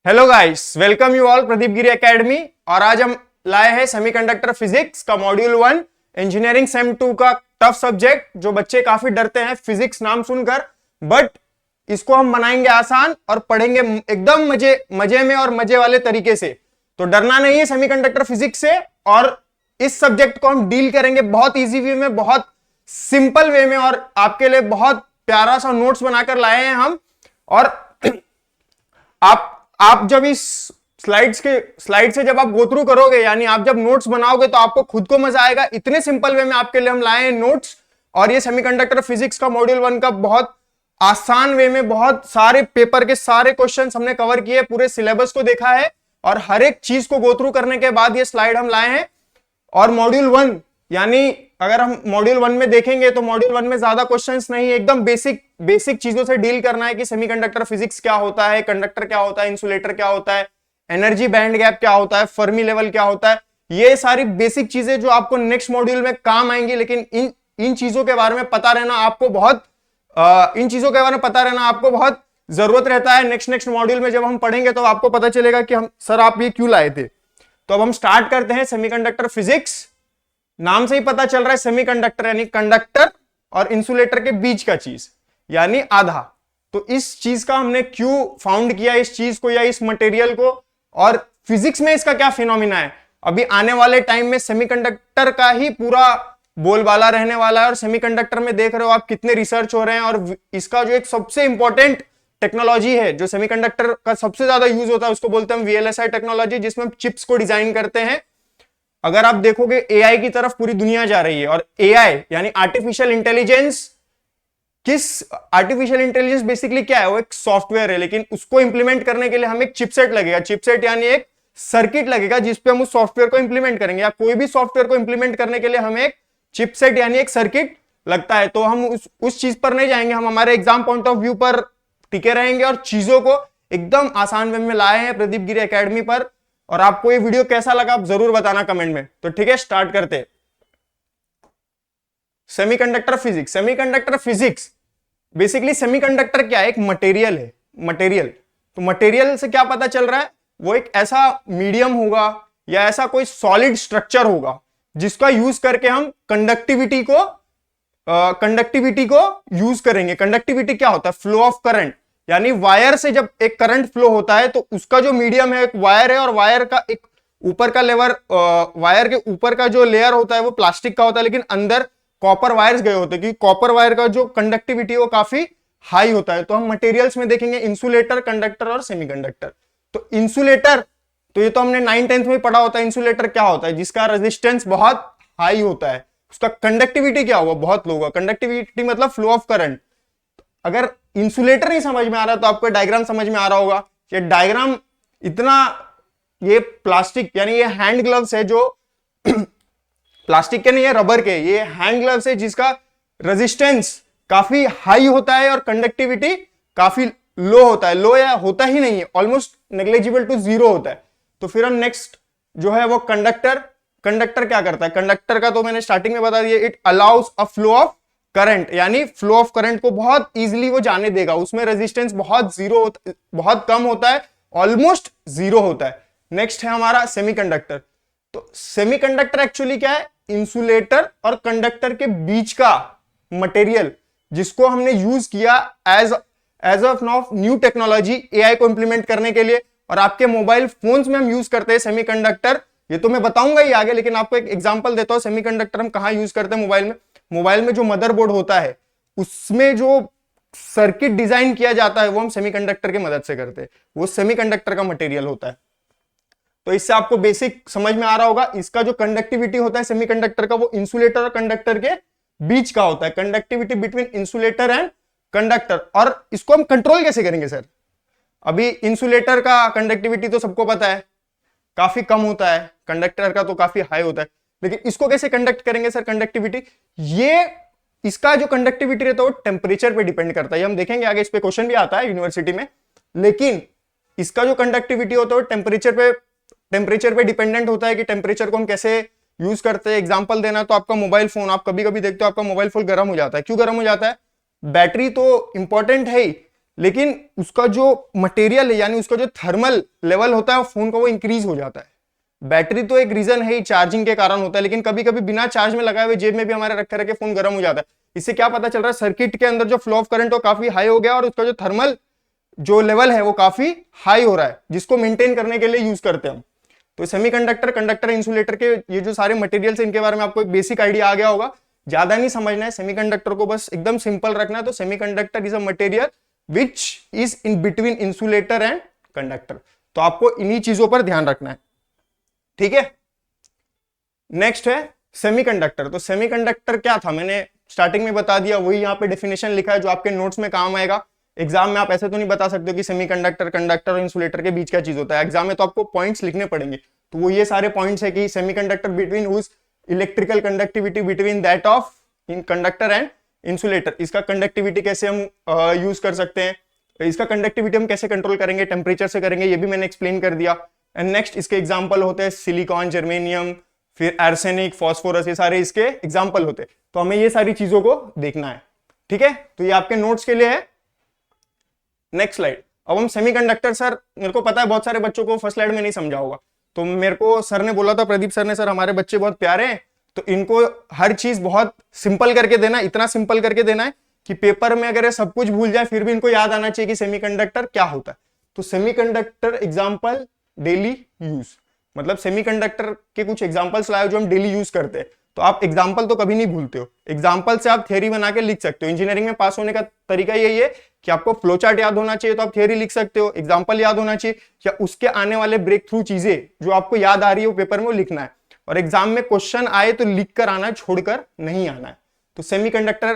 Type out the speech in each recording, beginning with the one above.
Hello guys, welcome you all Pradeep Giri academy. और आज हम लाए हैं सेमीकंडक्टर फिजिक्स का मॉड्यूल 1 इंजीनियरिंग सेम 2 का टफ सब्जेक्ट जो बच्चे काफी डरते हैं फिजिक्स नाम सुनकर, बट इसको हम बनाएंगे आसान और पढ़ेंगे एकदम मजे मजे में और मजे वाले तरीके से। तो डरना नहीं है सेमीकंडक्टर फिजिक्स से। और इस सब्जेक्ट को हम डील करेंगे बहुत इजी वे में, बहुत सिंपल वे में, और आपके लिए बहुत प्यारा सा नोट्स बनाकर लाए हैं हम। और आप जब इस स्लाइड से जब आप गो थ्रू करोगे, यानी आप जब नोट्स बनाओगे, तो आपको खुद को मजा आएगा। इतने सिंपल वे में आपके लिए हम लाए हैं नोट्स। और ये सेमीकंडक्टर फिजिक्स का मॉड्यूल 1 का बहुत आसान वे में बहुत सारे पेपर के सारे क्वेश्चंस हमने कवर किए, पूरे सिलेबस को देखा है और हर एक चीज को गो थ्रू करने के बाद ये स्लाइड हम लाए हैं। और मॉड्यूल 1 यानी अगर हम मॉड्यूल 1 में देखेंगे तो मॉड्यूल 1 में ज्यादा क्वेश्चंस नहीं, एकदम बेसिक चीजों से डील करना है कि सेमीकंडक्टर फिजिक्स क्या होता है, कंडक्टर क्या होता है, इंसुलेटर क्या होता है, एनर्जी बैंड गैप क्या होता है, फर्मी लेवल क्या होता है। ये सारी बेसिक चीजें जो आपको नेक्स्ट मॉड्यूल में काम आएंगी। लेकिन इन चीजों के बारे में पता रहना आपको बहुत इन चीजों के बारे में पता रहना आपको बहुत जरूरत रहता है। नेक्स्ट मॉड्यूल में जब हम पढ़ेंगे तो आपको पता चलेगा कि हम सर आप ये क्यों लाए थे। तो अब हम स्टार्ट करते हैं सेमीकंडक्टर फिजिक्स। नाम से ही पता चल रहा है सेमीकंडक्टर यानी कंडक्टर और इंसुलेटर के बीच का चीज यानी आधा। तो इस चीज का हमने क्यों फाउंड किया, इस चीज को या इस मटेरियल को, और फिजिक्स में इसका क्या फिनोमिना है। अभी आने वाले टाइम में सेमीकंडक्टर का ही पूरा बोलबाला रहने वाला है। और सेमीकंडक्टर में देख रहे हो आप कितने रिसर्च हो रहे हैं। और इसका जो एक सबसे इंपॉर्टेंट टेक्नोलॉजी है जो सेमीकंडक्टर का सबसे ज्यादा यूज होता है, उसको बोलते हैं VLSI टेक्नोलॉजी, जिसमें हम चिप्स को डिजाइन करते हैं। अगर आप देखोगे AI की तरफ पूरी दुनिया जा रही है। और AI यानी आर्टिफिशियल इंटेलिजेंस बेसिकली क्या है, वो एक सॉफ्टवेयर है, लेकिन उसको इंप्लीमेंट करने के लिए हमें एक चिपसेट लगेगा। चिपसेट यानी एक सर्किट लगेगा जिसपे हम उस सॉफ्टवेयर को इंप्लीमेंट करेंगे, या कोई भी सॉफ्टवेयर को इंप्लीमेंट करने के लिए हमें एक चिपसेट यानी एक सर्किट लगता है। तो हम उस चीज पर नहीं जाएंगे, हम हमारे एग्जाम पॉइंट ऑफ व्यू पर टिके रहेंगे और चीजों को एकदम आसान वे में लाए हैं प्रदीप गिरी एकेडमी पर। और आपको ये वीडियो कैसा लगा आप जरूर बताना कमेंट में। तो ठीक है, स्टार्ट करते हैं। सेमीकंडक्टर फिजिक्स बेसिकली सेमीकंडक्टर क्या है, एक मटेरियल है। तो मटेरियल से क्या पता चल रहा है, वो एक ऐसा मीडियम होगा या ऐसा कोई सॉलिड स्ट्रक्चर होगा जिसका यूज करके हम कंडक्टिविटी को यूज करेंगे। कंडक्टिविटी क्या होता है, फ्लो ऑफ करंट, यानी वायर से जब एक करंट फ्लो होता है तो उसका जो मीडियम है एक वायर है, और वायर का एक ऊपर का लेवर वायर के ऊपर का जो लेयर होता है वो प्लास्टिक का होता है, लेकिन अंदर कॉपर वायर्स गए होते हैं, क्योंकि कॉपर वायर का जो कंडक्टिविटी वो काफी हाई होता है। तो हम मटेरियल्स में देखेंगे इंसुलेटर, कंडक्टर और सेमीकंडक्टर। तो इंसुलेटर तो ये तो हमने 9th-10th में पढ़ा होता है। इंसुलेटर क्या होता है, जिसका रेजिस्टेंस बहुत हाई होता है, उसका कंडक्टिविटी क्या होगा, बहुत लो होगा। कंडक्टिविटी मतलब फ्लो ऑफ करंट। अगर इंसुलेटर नहीं समझ में आ रहा तो आपको डायग्राम समझ में आ रहा होगा। ये डायग्राम इतना, ये प्लास्टिक यानी ये हैंड ग्लव्स है, जो प्लास्टिक के नहीं है, रबर के, ये हैंड ग्लव्स है जिसका रेजिस्टेंस काफी हाई होता है और कंडक्टिविटी काफी लो होता है। लो या होता ही नहीं है, ऑलमोस्ट नेग्लिजिबल टू 0 होता है। तो फिर हम नेक्स्ट जो है वो कंडक्टर क्या करता है। कंडक्टर का तो मैंने स्टार्टिंग में बता दिया, it allows a flow of current, यानी फ्लो ऑफ करंट को बहुत इजीली वो जाने देगा। उसमें रेजिस्टेंस बहुत कम होता है, ऑलमोस्ट 0 होता है। नेक्स्ट है हमारा सेमीकंडक्टर। तो सेमीकंडक्टर एक्चुअली क्या है, इंसुलेटर और कंडक्टर के बीच का मटेरियल, जिसको हमने यूज किया as of now new technology AI को इंप्लीमेंट करने के लिए। और आपके मोबाइल फोन्स में हम यूज करते हैं सेमीकंडक्टर। ये तो मैं बताऊंगा ही आगे, लेकिन आपको एक एग्जांपल देता हूं सेमीकंडक्टर हम कहां यूज करते हैं। मोबाइल में जो मदरबोर्ड होता है उसमें जो सर्किट डिजाइन किया जाता है वो हम सेमीकंडक्टर की मदद से करते हैं, वो सेमीकंडक्टर का मटेरियल होता है। तो इससे आपको बेसिक समझ में आ रहा होगा। इसका जो कंडक्टिविटी होता है सेमीकंडक्टर का, वो इंसुलेटर और कंडक्टर के बीच का होता है। Conductivity between insulator and conductor. और इसको हम कंट्रोल कैसे करेंगे सर। अभी इंसुलेटर का कंडक्टिविटी तो सबको पता है काफी कम होता है, कंडक्टर का तो काफी हाई होता है, लेकिन इसको कैसे कंडक्ट करेंगे सर कंडक्टिविटी। ये इसका जो कंडक्टिविटी रहता है वो टेम्परेचर पे डिपेंड करता है। हम देखेंगे आगे, इस पे क्वेश्चन भी आता है यूनिवर्सिटी में। लेकिन इसका जो कंडक्टिविटी होता है वो टेम्परेचर पे डिपेंडेंट होता है कि टेम्परेचर को हम कैसे यूज करते हैं। एग्जांपल देना तो आपका मोबाइल फोन, आप कभी कभी देखते हो आपका मोबाइल फोन गर्म हो जाता है। क्यों गर्म हो जाता है, बैटरी तो इंपॉर्टेंट है ही, लेकिन उसका जो मटेरियल है यानी उसका जो थर्मल लेवल होता है फोन का वो इंक्रीज हो जाता है। बैटरी तो एक रीजन है ही, चार्जिंग के कारण होता है, लेकिन कभी कभी बिना चार्ज में लगाए हुए जेब में भी हमारे रखे रखे फोन गर्म हो जाता है। इससे क्या पता चल रहा है, सर्किट के अंदर जो फ्लो ऑफ करंट वो काफी हाई हो गया और उसका जो थर्मल जो लेवल है वो काफी हाई हो रहा है, जिसको मेंटेन करने के लिए यूज करते हैं हम। तो सेमीकंडक्टर, कंडक्टर, इंसुलेटर के ये जो सारे मटेरियल्स, इनके बारे में आपको एक बेसिक आइडिया आ गया होगा। ज्यादा नहीं समझना है, सेमीकंडक्टर को बस एकदम सिंपल रखना है। तो semiconductor is a material which is in between insulator and conductor. तो आपको इन्हीं चीजों पर ध्यान रखना है, ठीक है। नेक्स्ट है सेमीकंडक्टर। तो सेमीकंडक्टर क्या था, मैंने स्टार्टिंग में बता दिया, वही यहाँ पे डेफिनेशन लिखा है जो आपके नोट्स में काम आएगा। एग्जाम में आप ऐसे तो नहीं बता सकते कि सेमीकंडक्टर, कंडक्टर और इंसुलेटर के बीच क्या चीज होता है। एग्जाम में तो आपको पॉइंट्स लिखने पड़ेंगे। तो वो ये सारे पॉइंट्स है कि semiconductor between whose electrical conductivity between that of in conductor and insulator. इसका कंडक्टिविटी कैसे हम यूज कर सकते हैं, इसका कंडक्टिविटी हम कैसे कंट्रोल करेंगे, टेम्परेचर से करेंगे, ये भी मैंने एक्सप्लेन कर दिया। एंड नेक्स्ट इसके एग्जाम्पल होते हैं सिलिकॉन, जर्मेनियम, फिर आर्सेनिक, फॉस्फोरस, ये सारे इसके एग्जाम्पल होते हैं। तो हमें ये सारी चीजों को देखना है, ठीक है। तो ये आपके नोट्स के लिए है। Next slide. अब हम सेमीकंडक्टर, सर मेरे को पता है बहुत सारे बच्चों को फर्स्ट स्लाइड में नहीं समझा होगा, तो मेरे को सर ने बोला था, प्रदीप सर ने, सर हमारे बच्चे बहुत प्यारे हैं तो इनको हर चीज बहुत सिंपल करके देना, इतना सिंपल करके देना है कि पेपर में अगर सब कुछ भूल जाए फिर भी इनको याद आना चाहिए कि सेमीकंडक्टर क्या होता है। तो सेमीकंडक्टर एग्जांपल डेली यूज, मतलब सेमीकंडक्टर के कुछ एग्जांपल्स लाए जो हम डेली यूज करते हैं। तो आप एग्जाम्पल तो कभी नहीं भूलते हो, एग्जाम्पल से आप थ्योरी बना के लिख सकते हो। इंजीनियरिंग में पास होने का तरीका यही है कि आपको फ्लो चार्ट याद होना चाहिए तो आप थ्योरी लिख सकते हो, एग्जाम्पल याद होना चाहिए या उसके आने वाले ब्रेक थ्रू चीजें जो आपको याद आ रही है वो पेपर में वो लिखना है। और एग्जाम में क्वेश्चन आए तो लिख कर आना है, छोड़कर नहीं आना है। तो semiconductor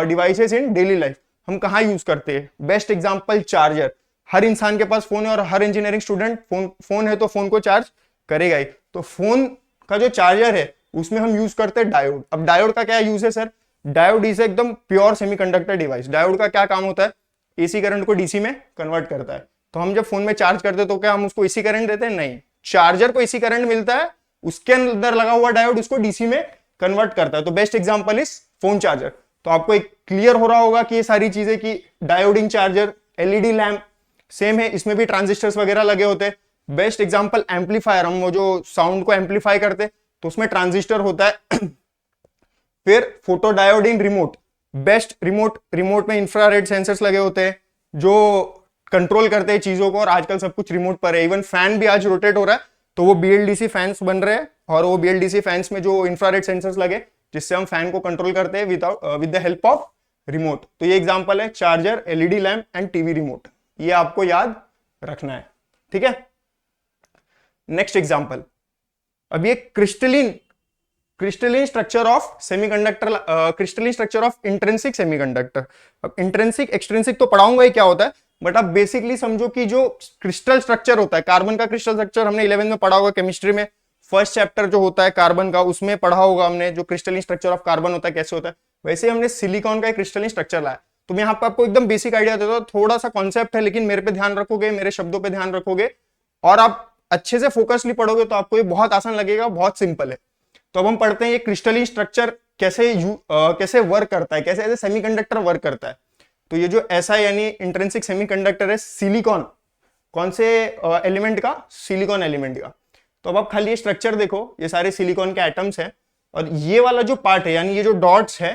devices in daily life हम कहाँ यूज करते हैं, बेस्ट एग्जाम्पल चार्जर। हर इंसान के पास फोन है और हर इंजीनियरिंग स्टूडेंट फोन है तो फोन को चार्ज करेगा ही। तो फोन का जो चार्जर है उसमें हम यूज करते हैं डायोड। अब डायोड का क्या यूज है सर, डायोड इज एकदम प्योर सेमीकंडक्टर डिवाइस। डायोड का क्या काम होता है, एसी करंट को डीसी में कन्वर्ट करता है। तो हम जब फोन में चार्ज करते हैं तो क्या हम उसको एसी करंट देते हैं, नहीं, चार्जर को एसी करंट मिलता है, उसके अंदर लगा हुआ डायोड उसको डीसी में कन्वर्ट करता है। तो best example is phone charger. तो आपको एक क्लियर हो रहा होगा कि ये सारी चीजें कि डायोडिंग चार्जर, एलईडी लैंप सेम है, इसमें भी ट्रांजिस्टर्स वगैरह लगे होते हैं। बेस्ट एग्जांपल एम्पलीफायर, हम वो जो साउंड को एम्पलीफाई करते हैं तो उसमें ट्रांजिस्टर होता है। फिर photo diode in remote, best remote में इंफ्रारेड सेंसर्स लगे होते हैं जो कंट्रोल करते हैं चीजों को, और आजकल सब कुछ रिमोट पर है। इवन फैन भी आज रोटेट हो रहा है तो वो बीएलडीसी फैंस बन रहे हैं, और वो बीएलडीसी फैंस में जो इंफ्रारेड सेंसर्स लगे जिससे हम फैन को कंट्रोल करते हैं with the help of remote. तो ये एग्जांपल है charger, LED lamp and TV remote, ये आपको याद रखना है, ठीक है। नेक्स्ट एग्जांपल, अब ये crystalline structure of semiconductor, crystalline structure of intrinsic semiconductor. अब इंट्रिंसिक एक्सट्रिंसिक तो पढ़ाऊंगा ही क्या होता है, बट आप बेसिकली समझो कि जो क्रिस्टल स्ट्रक्चर होता है, कार्बन का क्रिस्टल स्ट्रक्चर हमने 11th में पढ़ा होगा केमिस्ट्री में, फर्स्ट चैप्टर जो होता है कार्बन का उसमें पढ़ा होगा हमने, जो क्रिस्टलिन स्ट्रक्चर ऑफ कार्बन होता है कैसे होता है। वैसे हमने सिलिकॉन का एक क्रिस्टलिन स्ट्रक्चर लाया। तो मैं यहाँ पे आपको एकदम बेसिक आइडिया देता हूँ, थोड़ा सा कॉन्सेप्ट है लेकिन मेरे पे ध्यान रखोगे, मेरे शब्दों पे ध्यान रखोगे और आप अच्छे से फोकसली पढ़ोगे तो आपको ये बहुत आसान लगेगा, बहुत सिंपल है। तो अब हम पढ़ते हैं ये क्रिस्टलिन स्ट्रक्चर कैसे वर्क करता है, कैसे एज ए सेमीकंडक्टर वर्क करता है। तो ये जो ऐसा यानी इंट्रिंसिक सेमीकंडक्टर है सिलिकॉन, कौन से एलिमेंट का, सिलिकॉन एलिमेंट का। तो अब आप खाली ये स्ट्रक्चर देखो, ये सारे सिलिकॉन के एटम्स हैं और ये वाला जो पार्ट है यानी ये जो डॉट्स है,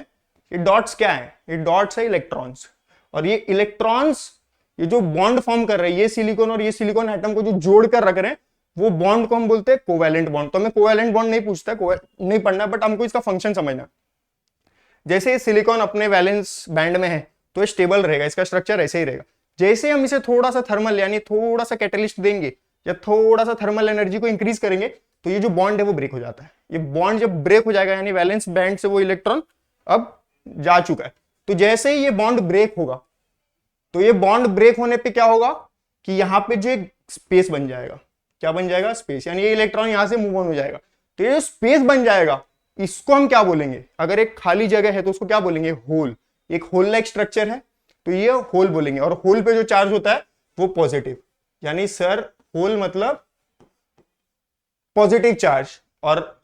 ये डॉट्स क्या है, ये डॉट्स है इलेक्ट्रॉन्स। और ये इलेक्ट्रॉन्स ये जो बॉन्ड फॉर्म कर रहे हैं, ये सिलिकॉन और ये सिलिकॉन एटम को जो जोड़ कर रख रहे हैं वो बॉन्ड को हम बोलते हैं कोवैलेंट बॉन्ड। तो हमें कोवैलेंट बॉन्ड नहीं पूछता, नहीं पढ़ना, बट हमको इसका फंक्शन समझना। जैसे सिलिकॉन अपने वैलेंस बैंड में है तो स्टेबल रहेगा, इसका स्ट्रक्चर ऐसे ही रहेगा। जैसे हम इसे थोड़ा सा थर्मल यानी थोड़ा सा कैटलिस्ट देंगे या थोड़ा सा थर्मल एनर्जी को इंक्रीज करेंगे तो ये जो बॉन्ड है वो ब्रेक हो जाता है। ये बॉन्ड जब ब्रेक हो जाएगा यानी वैलेंस बैंड से वो इलेक्ट्रॉन अब जा चुका है, तो जैसे ही ये बॉन्ड ब्रेक होगा तो ये बॉन्ड ब्रेक होने पे क्या होगा कि यहाँ पे जो एक स्पेस बन जाएगा, क्या बन जाएगा, स्पेस, यानी ये इलेक्ट्रॉन यहां से मूव ऑन हो जाएगा। तो ये स्पेस बन जाएगा, इसको हम क्या बोलेंगे, अगर एक खाली जगह है तो उसको क्या बोलेंगे, होल। एक होल लाइक स्ट्रक्चर है तो ये होल बोलेंगे, और होल पे जो चार्ज होता है वो पॉजिटिव, यानी सर होल मतलब पॉजिटिव चार्ज, और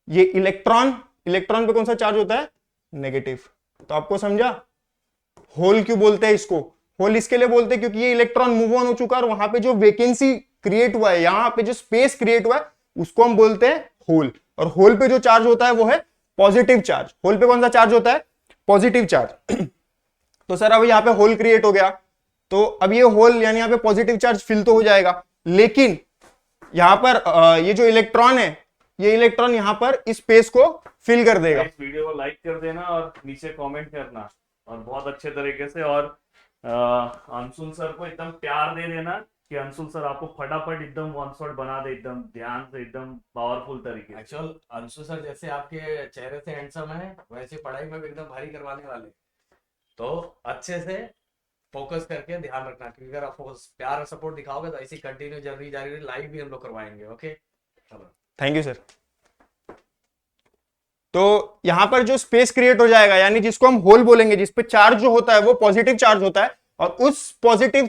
ये इलेक्ट्रॉन पे कौन सा चार्ज होता है, नेगेटिव। तो आपको समझा होल क्यों बोलते हैं इसको, होल इसके लिए बोलते हैं क्योंकि ये इलेक्ट्रॉन मूव ऑन हो चुका है और वहां पे जो वैकेंसी क्रिएट हुआ है, यहाँ पे जो स्पेस क्रिएट हुआ है उसको हम बोलते हैं होल। और होल पे जो चार्ज होता है वो है पॉजिटिव चार्ज। होल पे कौन सा चार्ज होता है? Positive charge. तो सर अब यहाँ पे होल क्रिएट हो गया, तो अब ये होल यानी यहाँ पे पॉजिटिव चार्ज फिल तो हो जाएगा, लेकिन यहाँ पर ये जो इलेक्ट्रॉन है, ये इलेक्ट्रॉन यहाँ पर इस स्पेस को फिल कर देगा। इस वीडियो को लाइक कर देना और नीचे कमेंट करना और बहुत अच्छे तरीके से, और अंशुल सर को एकदम प्यार दे देना कि अंशुल सर आपको फटाफट एकदम वन शॉट बना दे, एकदम ध्यान से, एकदम पावरफुल तरीके से। एक्चुअल अंशु सर जैसे आपके चेहरे से हैंडसम है, वैसे पढ़ाई में भी एकदम भारी करवाने वाले, तो अच्छे से फोकस करके ध्यान रखना, क्योंकि अगर आप प्यार और सपोर्ट दिखाओगे तो ऐसी कंटिन्यू जारी लाइव भी हम लोग करवाएंगे। ओके, चलो, थैंक यू सर। तो यहां पर जो स्पेस क्रिएट हो जाएगा, यानी जिसको हम होल बोलेंगे, जिसपे चार्ज जो होता है वो पॉजिटिव चार्ज होता है, और उस पॉजिटिव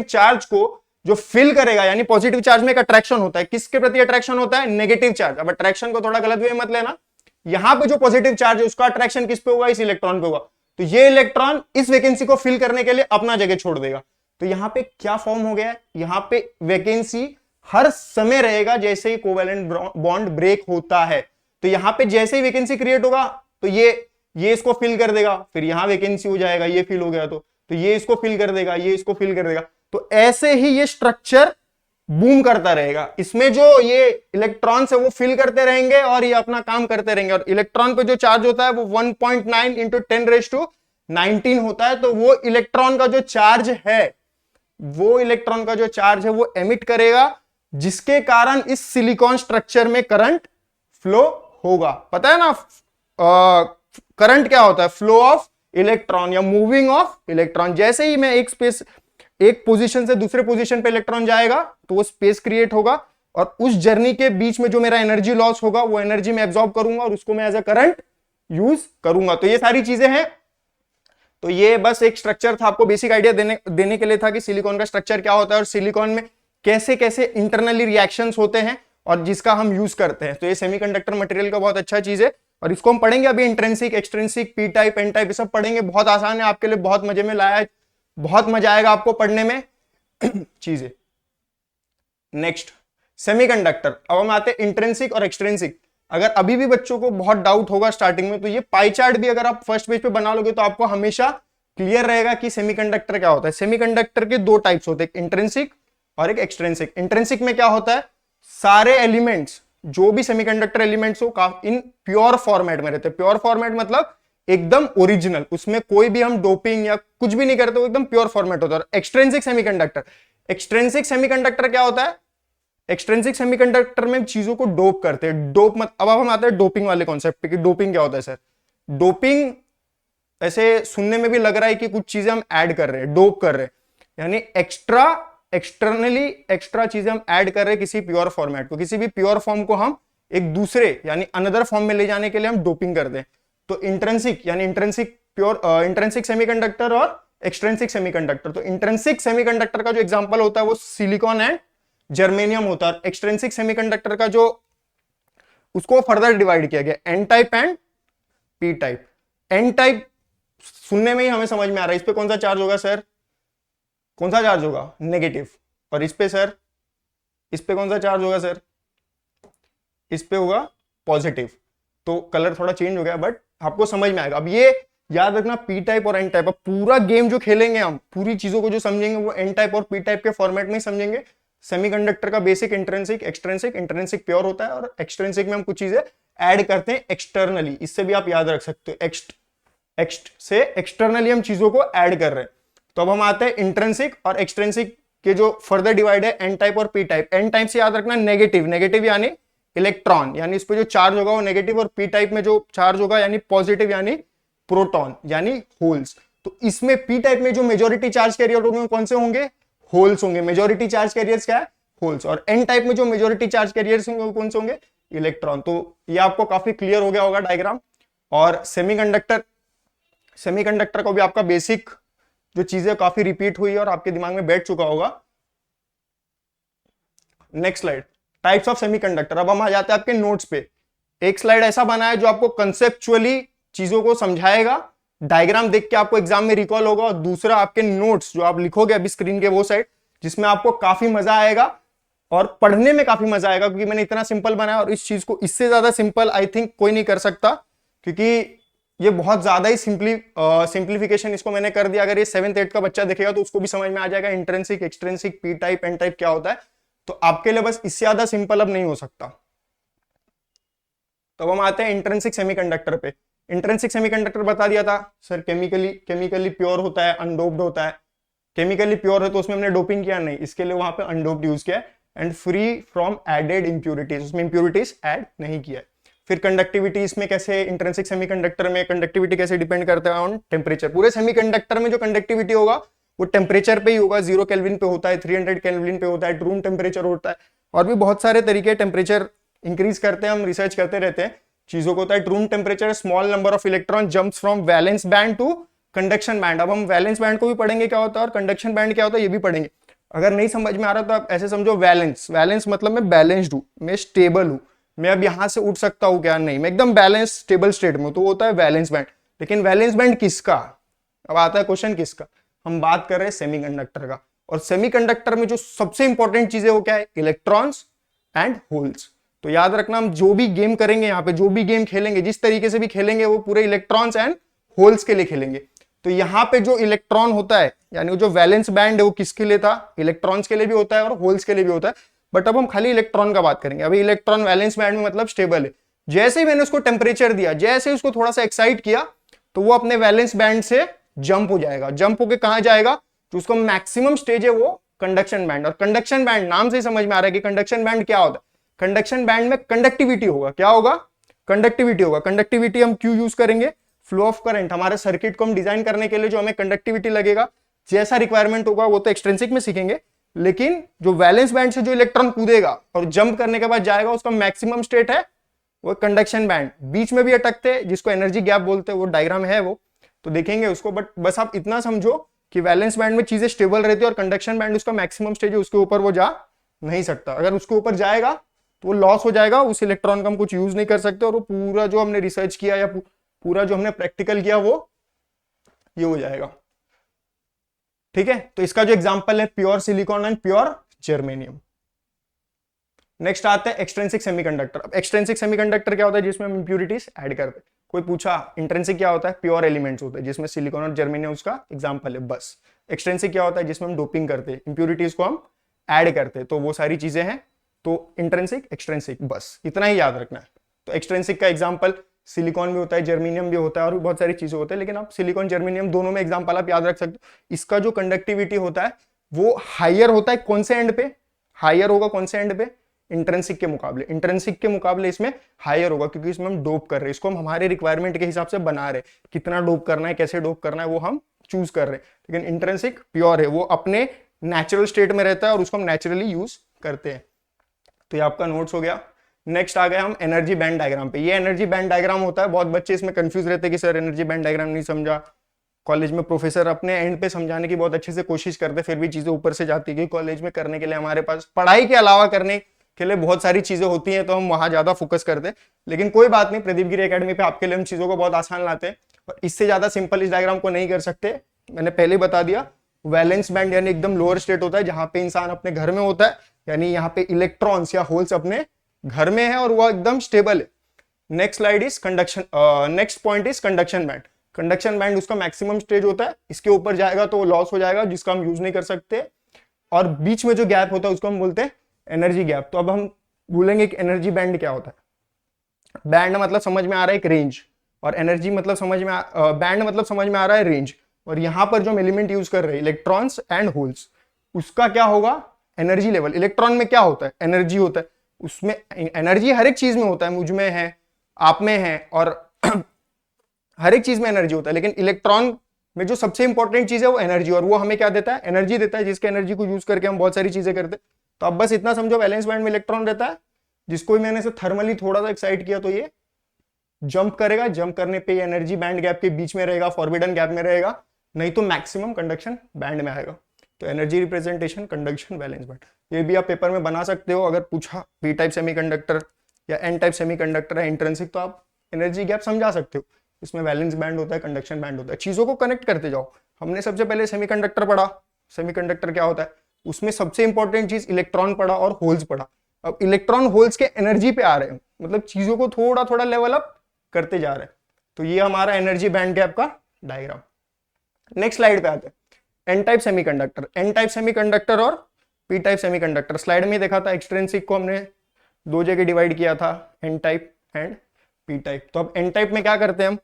चार्ज को जो फिल करेगा, यानी पॉजिटिव चार्ज में एक अट्रैक्शन होता है। किसके प्रति अट्रैक्शन होता है? Negative charge. अब अट्रैक्शन को थोड़ा गलत वे मत लेना, यहां पे जो पॉजिटिव चार्ज है उसका अट्रैक्शन किस पे होगा? इस इलेक्ट्रॉन पे होगा। तो ये इलेक्ट्रॉन इस वैकेंसी को फिल करने के लिए अपना जगह छोड़ देगा। तो यहां पे क्या फॉर्म हो गया है? यहां पे वैकेंसी हर समय रहेगा जैसे ही कोवैलेंट बॉन्ड ब्रेक होता है। तो यहां पे जैसे ही वैकेंसी क्रिएट होगा तो ये इसको फिल कर देगा, फिर यहां वैकेंसी हो जाएगा, ये फिल हो गया तो ये इसको फिल कर देगा, ये इसको फिल कर देगा। तो ऐसे ही ये स्ट्रक्चर बूम करता रहेगा। इसमें जो ये इलेक्ट्रॉन्स है वो फिल करते रहेंगे और ये अपना काम करते रहेंगे। और इलेक्ट्रॉन पे जो चार्ज होता है वो 1.9 इंटू 10⁻19 होता है। तो वो इलेक्ट्रॉन का जो चार्ज है वो एमिट करेगा, जिसके कारण इस सिलिकॉन स्ट्रक्चर में करंट फ्लो होगा। पता है ना करंट क्या होता है? फ्लो ऑफ इलेक्ट्रॉन या मूविंग ऑफ इलेक्ट्रॉन। जैसे ही मैं एक पोजीशन से दूसरे पोजीशन पे इलेक्ट्रॉन जाएगा तो वो स्पेस क्रिएट होगा, और उस जर्नी के बीच में जो मेरा एनर्जी लॉस होगा वो एनर्जी में एब्जॉर्ब करूंगा और उसको मैं एज अ करंट यूज करूंगा। तो ये सारी चीजें हैं। तो ये बस एक स्ट्रक्चर था, आपको बेसिक आइडिया देने के लिए था कि सिलिकॉन का स्ट्रक्चर क्या होता है और सिलिकॉन में कैसे कैसे इंटरनली रिएक्शंस होते हैं और जिसका हम यूज करते हैं। तो ये सेमीकंडक्टर मटेरियल का बहुत अच्छा चीज है, और इसको हम पढ़ेंगे अभी। Intrinsic, extrinsic, P type, N type, ये सब पढ़ेंगे। बहुत आसान है, आपके लिए बहुत मजे में लाया है, बहुत मजा आएगा आपको पढ़ने में चीजें। Next semiconductor. अब हम आते हैं इंट्रिंसिक और एक्सट्रिंसिक। अगर अभी भी बच्चों को बहुत डाउट होगा स्टार्टिंग में, तो ये पाई चार्ट भी अगर आप फर्स्ट पेज पे बना लोगे तो आपको हमेशा क्लियर रहेगा कि सेमीकंडक्टर क्या होता है। सेमीकंडक्टर के दो टाइप्स होते हैं, इंट्रिंसिक और एक एक्सट्रिंसिक। इंट्रिंसिक में क्या होता है? सारे एलिमेंट्स, जो भी सेमीकंडक्टर एलिमेंट्स हो, इन प्योर फॉर्मेट में रहते हैं। प्योर फॉर्मेट मतलब एकदम ओरिजिनल, उसमें कोई भी हम डोपिंग या कुछ भी नहीं करते, वो एकदम प्योर फॉर्मेट होता है। एक्सट्रिंसिक सेमीकंडक्टर क्या होता है? एक्सट्रिंसिक सेमीकंडक्टर में चीजों को डोप करते हैं। अब हम आते हैं डोपिंग वाले कॉन्सेप्ट पे कि डोपिंग क्या होता है। सर, डोपिंग ऐसे सुनने में भी लग रहा है कि कुछ चीजें हम ऐड कर रहे हैं, डोप कर रहे हैं, यानी एक्सटर्नली एक्स्ट्रा चीजें हम ऐड कर रहे हैं किसी प्योर फॉर्मेट को। किसी भी प्योर फॉर्म को हम एक दूसरे यानी अनदर फॉर्म में ले जाने के लिए हम डोपिंग करते हैं। तो इंट्रिंसिक यानी इंट्रिंसिक सेमीकंडक्टर और एक्सट्रिंसिक सेमीकंडक्टर। तो इंट्रिंसिक सेमीकंडक्टर का जो एग्जांपल होता है वो सिलिकॉन एंड जर्मेनियम होता है। एक्सट्रिंसिक सेमीकंडक्टर का जो उसको फर्दर डिवाइड किया गया N type and P type. N type सुनने में ही हमें समझ में आ रहा है, इस पे कौन सा चार्ज होगा सर? कौन सा चार्ज होगा? नेगेटिव। और इस पे सर, इस पे कौन सा चार्ज होगा सर? इस पे होगा पॉजिटिव। तो कलर थोड़ा चेंज हो गया बट आपको समझ में आएगा। अब ये याद रखना पी टाइप और एन टाइप। अब पूरा गेम जो खेलेंगे हम, पूरी चीजों को जो समझेंगे वो एन टाइप और पी टाइप के फॉर्मेट में ही समझेंगे। सेमीकंडक्टर का basic intrinsic, extrinsic. Intrinsic pure होता है और एक्सट्रिंसिक में हम कुछ चीजें ऐड करते हैं एक्सटर्नली। इससे भी आप याद रख सकते हो, एक्स्ट से एक्सटर्नली हम चीजों को ऐड कर रहे हैं। तो अब हम आते हैं इंट्रिंसिक और एक्सट्रिंसिक के जो फर्दर डिवाइड है एन टाइप और पी टाइप। एन टाइप से याद रखना नेगेटिव, नेगेटिव यानी इलेक्ट्रॉन, यानी इस पे जो चार्ज होगा वो नेगेटिव, और पी टाइप में जो चार्ज होगा यानी पॉजिटिव यानी प्रोटॉन यानी होल्स। तो इसमें पी टाइप में जो मेजॉरिटी चार्ज कैरियर होंगे कौन से होंगे? होल्स होंगे। मेजॉरिटी चार्ज कैरियर्स क्या है? होल्स। और एन टाइप में जो मेजॉरिटी चार्ज कैरियर्स होंगे कौन से होंगे? इलेक्ट्रॉन। तो ये आपको काफी क्लियर हो गया होगा डायग्राम। और सेमीकंडक्टर को भी आपका बेसिक जो चीजें काफी रिपीट हुई और आपके दिमाग में बैठ चुका होगा। Next slide, types of semiconductor. अब हम आ जाते हैं आपके नोट्स पे। एक स्लाइड ऐसा बना है जो आपको कंसेप्चुअली चीजों को समझाएगा डायग्राम देख के आपको एग्जाम में रिकॉल होगा, और दूसरा आपके नोट्स जो आप लिखोगे अभी स्क्रीन के वो साइड, जिसमें आपको काफी मजा आएगा और पढ़ने में काफी मजा आएगा, क्योंकि मैंने इतना सिंपल बनाया और इस चीज को इससे ज्यादा सिंपल आई थिंक कोई नहीं कर सकता, क्योंकि ये बहुत ज्यादा ही सिंप्लीफिकेशन इसको मैंने कर दिया। अगर ये 7th 8th का बच्चा देखेगा तो उसको भी समझ में आ जाएगा intrinsic, extrinsic, P type, N type क्या होता है। तो आपके लिए बस इससे ज्यादा सिंपल अब नहीं हो सकता। तो अब हम आते हैं इंट्रिंसिक सेमीकंडक्टर पे। इंट्रिंसिक सेमीकंडक्टर बता दिया था सर, केमिकली प्योर होता है, अनडोप्ड होता है। केमिकली प्योर है तो उसमें हमने डोपिंग किया नहीं, इसके लिए वहां पे अनडोप्ड यूज किया है, and free from added impurities, उसमें इंप्यूरिटीज ऐड नहीं किया है। फिर कंडक्टिविटी, इसमें कैसे इंट्रिंसिक सेमीकंडक्टर में कंडक्टिविटी कैसे डिपेंड करता है ऑन टेम्परेचर। पूरे सेमीकंडक्टर में जो कंडक्टिविटी होगा वो टेम्परेचर पे ही होगा, 0 केल्विन पे होता है, 300 केल्विन पे होता है, रूम टेम्परेचर होता है, और भी बहुत सारे तरीके टेम्परेचर इंक्रीज करते हैं, हम रिसर्च करते रहते हैं चीजों को। होता है room temperature, small number of electron jumps from valence band to conduction band. अब हम वैलेंस बैंड को भी पढ़ेंगे क्या होता है और कंडक्शन बैंड क्या होता है ये भी पढ़ेंगे। अगर नहीं समझ में आ रहा तो आप ऐसे समझो, वैलेंस मतलब मैं बैलेंस्ड हूं, मैं स्टेबल हूं, मैं अब यहां से उठ सकता हूं क्या, नहीं, मैं एकदम बैलेंस स्टेबल स्टेट में, तो होता है वैलेंस बैंड। लेकिन वैलेंस बैंड किसका, अब आता है क्वेश्चन किसका, हम बात कर रहे हैं सेमीकंडक्टर का। और सेमीकंडक्टर में जो सबसे इंपॉर्टेंट चीज है वो क्या है, इलेक्ट्रॉन्स एंड होल्स। तो याद रखना, हम जो भी गेम करेंगे यहाँ पे, जो भी गेम खेलेंगे, जिस तरीके से भी खेलेंगे, वो पूरे इलेक्ट्रॉन्स एंड होल्स के लिए खेलेंगे। तो यहाँ पे जो इलेक्ट्रॉन होता है, यानी जो वैलेंस बैंड है वो किसके लिए था, इलेक्ट्रॉन्स के लिए भी होता है और होल्स के लिए भी होता है, बट अब हम खाली इलेक्ट्रॉन का बात करेंगे। अभी इलेक्ट्रॉन वैलेंस बैंड में मतलब स्टेबल है, जैसे ही मैंने उसको टेम्परेचर दिया, जैसे ही उसको थोड़ा सा एक्साइट किया, तो वो अपने वैलेंस बैंड से जंप हो जाएगा। जंप होके कहां जाएगा, जो उसका मैक्सिमम स्टेज है वो कंडक्शन बैंड। और कंडक्शन बैंड नाम से ही समझ में आ रहा है कि कंडक्शन बैंड क्या होता है। कंडक्शन बैंड में कंडक्टिविटी होगा, क्या होगा, कंडक्टिविटी होगा। कंडक्टिविटी हम क्यों यूज करेंगे, फ्लो ऑफ करंट, हमारे सर्किट को हम डिजाइन करने के लिए जो हमें कंडक्टिविटी लगेगा, जैसा रिक्वायरमेंट होगा वो तो एक्सट्रिंसिक में सीखेंगे, लेकिन जो वैलेंस बैंड से जो इलेक्ट्रॉन कूदेगा और जंप करने के बाद जाएगा, उसका मैक्सिमम स्टेट है वो कंडक्शन बैंड। बीच में भी अटकते हैं जिसको एनर्जी गैप बोलते हैं, वो डायग्राम है वो, तो देखेंगे उसको। बट बस आप इतना समझो कि वैलेंस बैंड में चीजें स्टेबल रहती है और कंडक्शन बैंड उसका मैक्सिमम स्टेज है, उसके ऊपर वो जा नहीं सकता। अगर उसके ऊपर जाएगा तो वो लॉस हो जाएगा, उस इलेक्ट्रॉन का हम कुछ यूज नहीं कर सकते, और वो पूरा जो हमने रिसर्च किया या पूरा जो हमने प्रैक्टिकल किया वो ये हो जाएगा। ठीक है, तो इसका जो एग्जांपल है pure silicon and pure germanium. Next आता है एक्सट्रिंसिक सेमीकंडक्टर। अब एक्सट्रिंसिक सेमीकंडक्टर क्या होता है, जिसमें हम इंप्यूरिटीज ऐड करते हैं। कोई पूछा इंट्रिंसिक क्या होता है, प्योर एलिमेंट्स होते हैं, जिसमें सिलिकॉन और जर्मेनियम उसका एग्जांपल है, बस। एक्सट्रिंसिक क्या होता है, जिसमें हम डोपिंग करते हैं, इंप्यूरिटीज को हम ऐड करते हैं, तो वो सारी चीजें हैं। तो इंट्रिंसिक, एक्सट्रिंसिक, बस इतना ही याद रखना है। तो एक्सट्रिंसिक का एग्जांपल सिलिकॉन भी होता है, जर्मेनियम भी होता है, और भी बहुत सारी चीजें होती है, लेकिन आप सिलिकॉन जर्मेनियम दोनों में एग्जांपल आप याद रख सकते हो। इसका जो कंडक्टिविटी होता है वो हायर होता है, कौन से एंड पे हायर होगा, कौन से एंड पे, इंट्रिंसिक के मुकाबले। इंट्रिंसिक के मुकाबले इसमें हायर होगा, क्योंकि इसमें हम डोप कर रहे हैं, इसको हम हमारे रिक्वायरमेंट के हिसाब से बना रहे हैं, कितना डोप करना है, कैसे डोप करना है, वो हम चूज कर रहे हैं। लेकिन इंट्रिंसिक प्योर है, वो अपने नेचुरल स्टेट में रहता है और उसको हम नेचुरली यूज करते हैं। तो ये आपका नोट्स हो गया। नेक्स्ट आ गए हम एनर्जी बैंड डायग्राम पे। ये एनर्जी बैंड डायग्राम होता है, बहुत बच्चे इसमें कंफ्यूज रहते हैं कि सर एनर्जी बैंड डायग्राम नहीं समझा। कॉलेज में प्रोफेसर अपने एंड पे समझाने की बहुत अच्छे से कोशिश करते, फिर भी चीजें ऊपर से जाती है। कॉलेज में करने के लिए हमारे पास पढ़ाई के अलावा करने के लिए बहुत सारी चीजें होती हैं, तो हम वहां ज्यादा फोकस करते हैं। लेकिन कोई बात नहीं, प्रदीप गिरी एकेडमी पे आपके लिए हम चीजों को बहुत आसान लाते हैं, और इससे ज्यादा सिंपल इस डायग्राम को नहीं कर सकते। मैंने पहले बता दिया, वैलेंस बैंड यानी एकदम लोअर स्टेट होता है, जहां पे इंसान अपने घर में होता है, यानी यहाँ पे इलेक्ट्रॉन्स या होल्स अपने घर में है और वो एकदम स्टेबल है। Next slide is conduction, next point is conduction band. Conduction band उसका मैक्सिमम स्टेज होता है, इसके ऊपर जाएगा तो वो लॉस हो जाएगा, जिसका हम यूज नहीं कर सकते, और बीच में जो गैप होता है उसको हम बोलते हैं एनर्जी गैप। तो अब हम बोलेंगे कि एनर्जी बैंड क्या होता है। बैंड मतलब समझ में आ रहा है एक रेंज, और एनर्जी मतलब बैंड मतलब समझ में आ रहा है रेंज। और यहां पर जो हम एलिमेंट यूज कर रहे हैं इलेक्ट्रॉन्स एंड होल्स, उसका क्या होगा, एनर्जी लेवल। इलेक्ट्रॉन में क्या होता है, एनर्जी होता है, उसमें एनर्जी हर एक चीज में होता है, मुझ में है, आप में है, और हर एक चीज में एनर्जी होता है। लेकिन इलेक्ट्रॉन में जो सबसे इंपॉर्टेंट चीज है वो एनर्जी, और वो हमें क्या देता है, एनर्जी देता है, जिसके एनर्जी को यूज करके हम बहुत सारी चीजें करते हैं। तो अब बस इतना समझो, वैलेंस बैंड में इलेक्ट्रॉन रहता है, जिसको मैंने से थर्मली थोड़ा सा एक्साइट किया तो ये जंप करेगा, जंप करने पे एनर्जी बैंड गैप के बीच में रहेगा, फॉरबिडन गैप में रहेगा, नहीं तो मैक्सिमम कंडक्शन बैंड में आएगा। तो energy representation, conduction, valence band, ये भी आप पेपर में बना सकते हो। अगर पूछा पी टाइप सेमीकंडक्टर या एन टाइप सेमीकंडक्टर है इंट्रिंसिक, तो आप एनर्जी गैप समझा सकते हो। इसमें वैलेंस बैंड होता है, कंडक्शन बैंड होता है। चीजों को कनेक्ट करते जाओ। हमने सबसे पहले सेमीकंडक्टर पढ़ा, सेमीकंडक्टर क्या होता है, उसमें सबसे इंपॉर्टेंट चीज इलेक्ट्रॉन पढ़ा और होल्स पढ़ा। अब इलेक्ट्रॉन होल्स के एनर्जी पे आ रहे हैं, मतलब चीजों को थोड़ा थोड़ा लेवल अप करते जा रहे हैं। तो ये हमारा एनर्जी बैंड गैप का डायग्राम। नेक्स्ट स्लाइड पे आते हैं, N type semiconductor. N type semiconductor और पी टाइप सेमीकंडक्टर, स्लाइड में देखा था एक्सट्रिंसिक को हमने दो जगह डिवाइड किया था, N type and P type. तो अब एन टाइप में क्या करते हैं हम,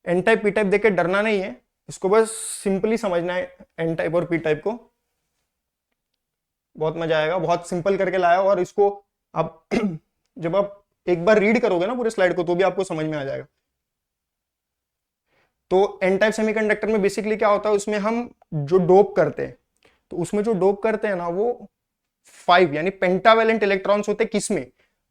एन टाइप पी टाइप देख के डरना नहीं है, इसको बस सिंपली समझना है एन टाइप और पी टाइप को, बहुत मजा आएगा। बहुत सिंपल करके लाया और इसको आप जब आप एक बार रीड करोगे ना पूरे स्लाइड को तो भी आपको समझ में आ जाएगा। तो एन टाइप सेमीकंडक्टर में बेसिकली क्या होता है, उसमें हम जो डोप करते हैं, तो उसमें जो डोप करते हैं ना वो 5 यानी पेंटावेलेंट इलेक्ट्रॉन्स होते हैं, किसमें,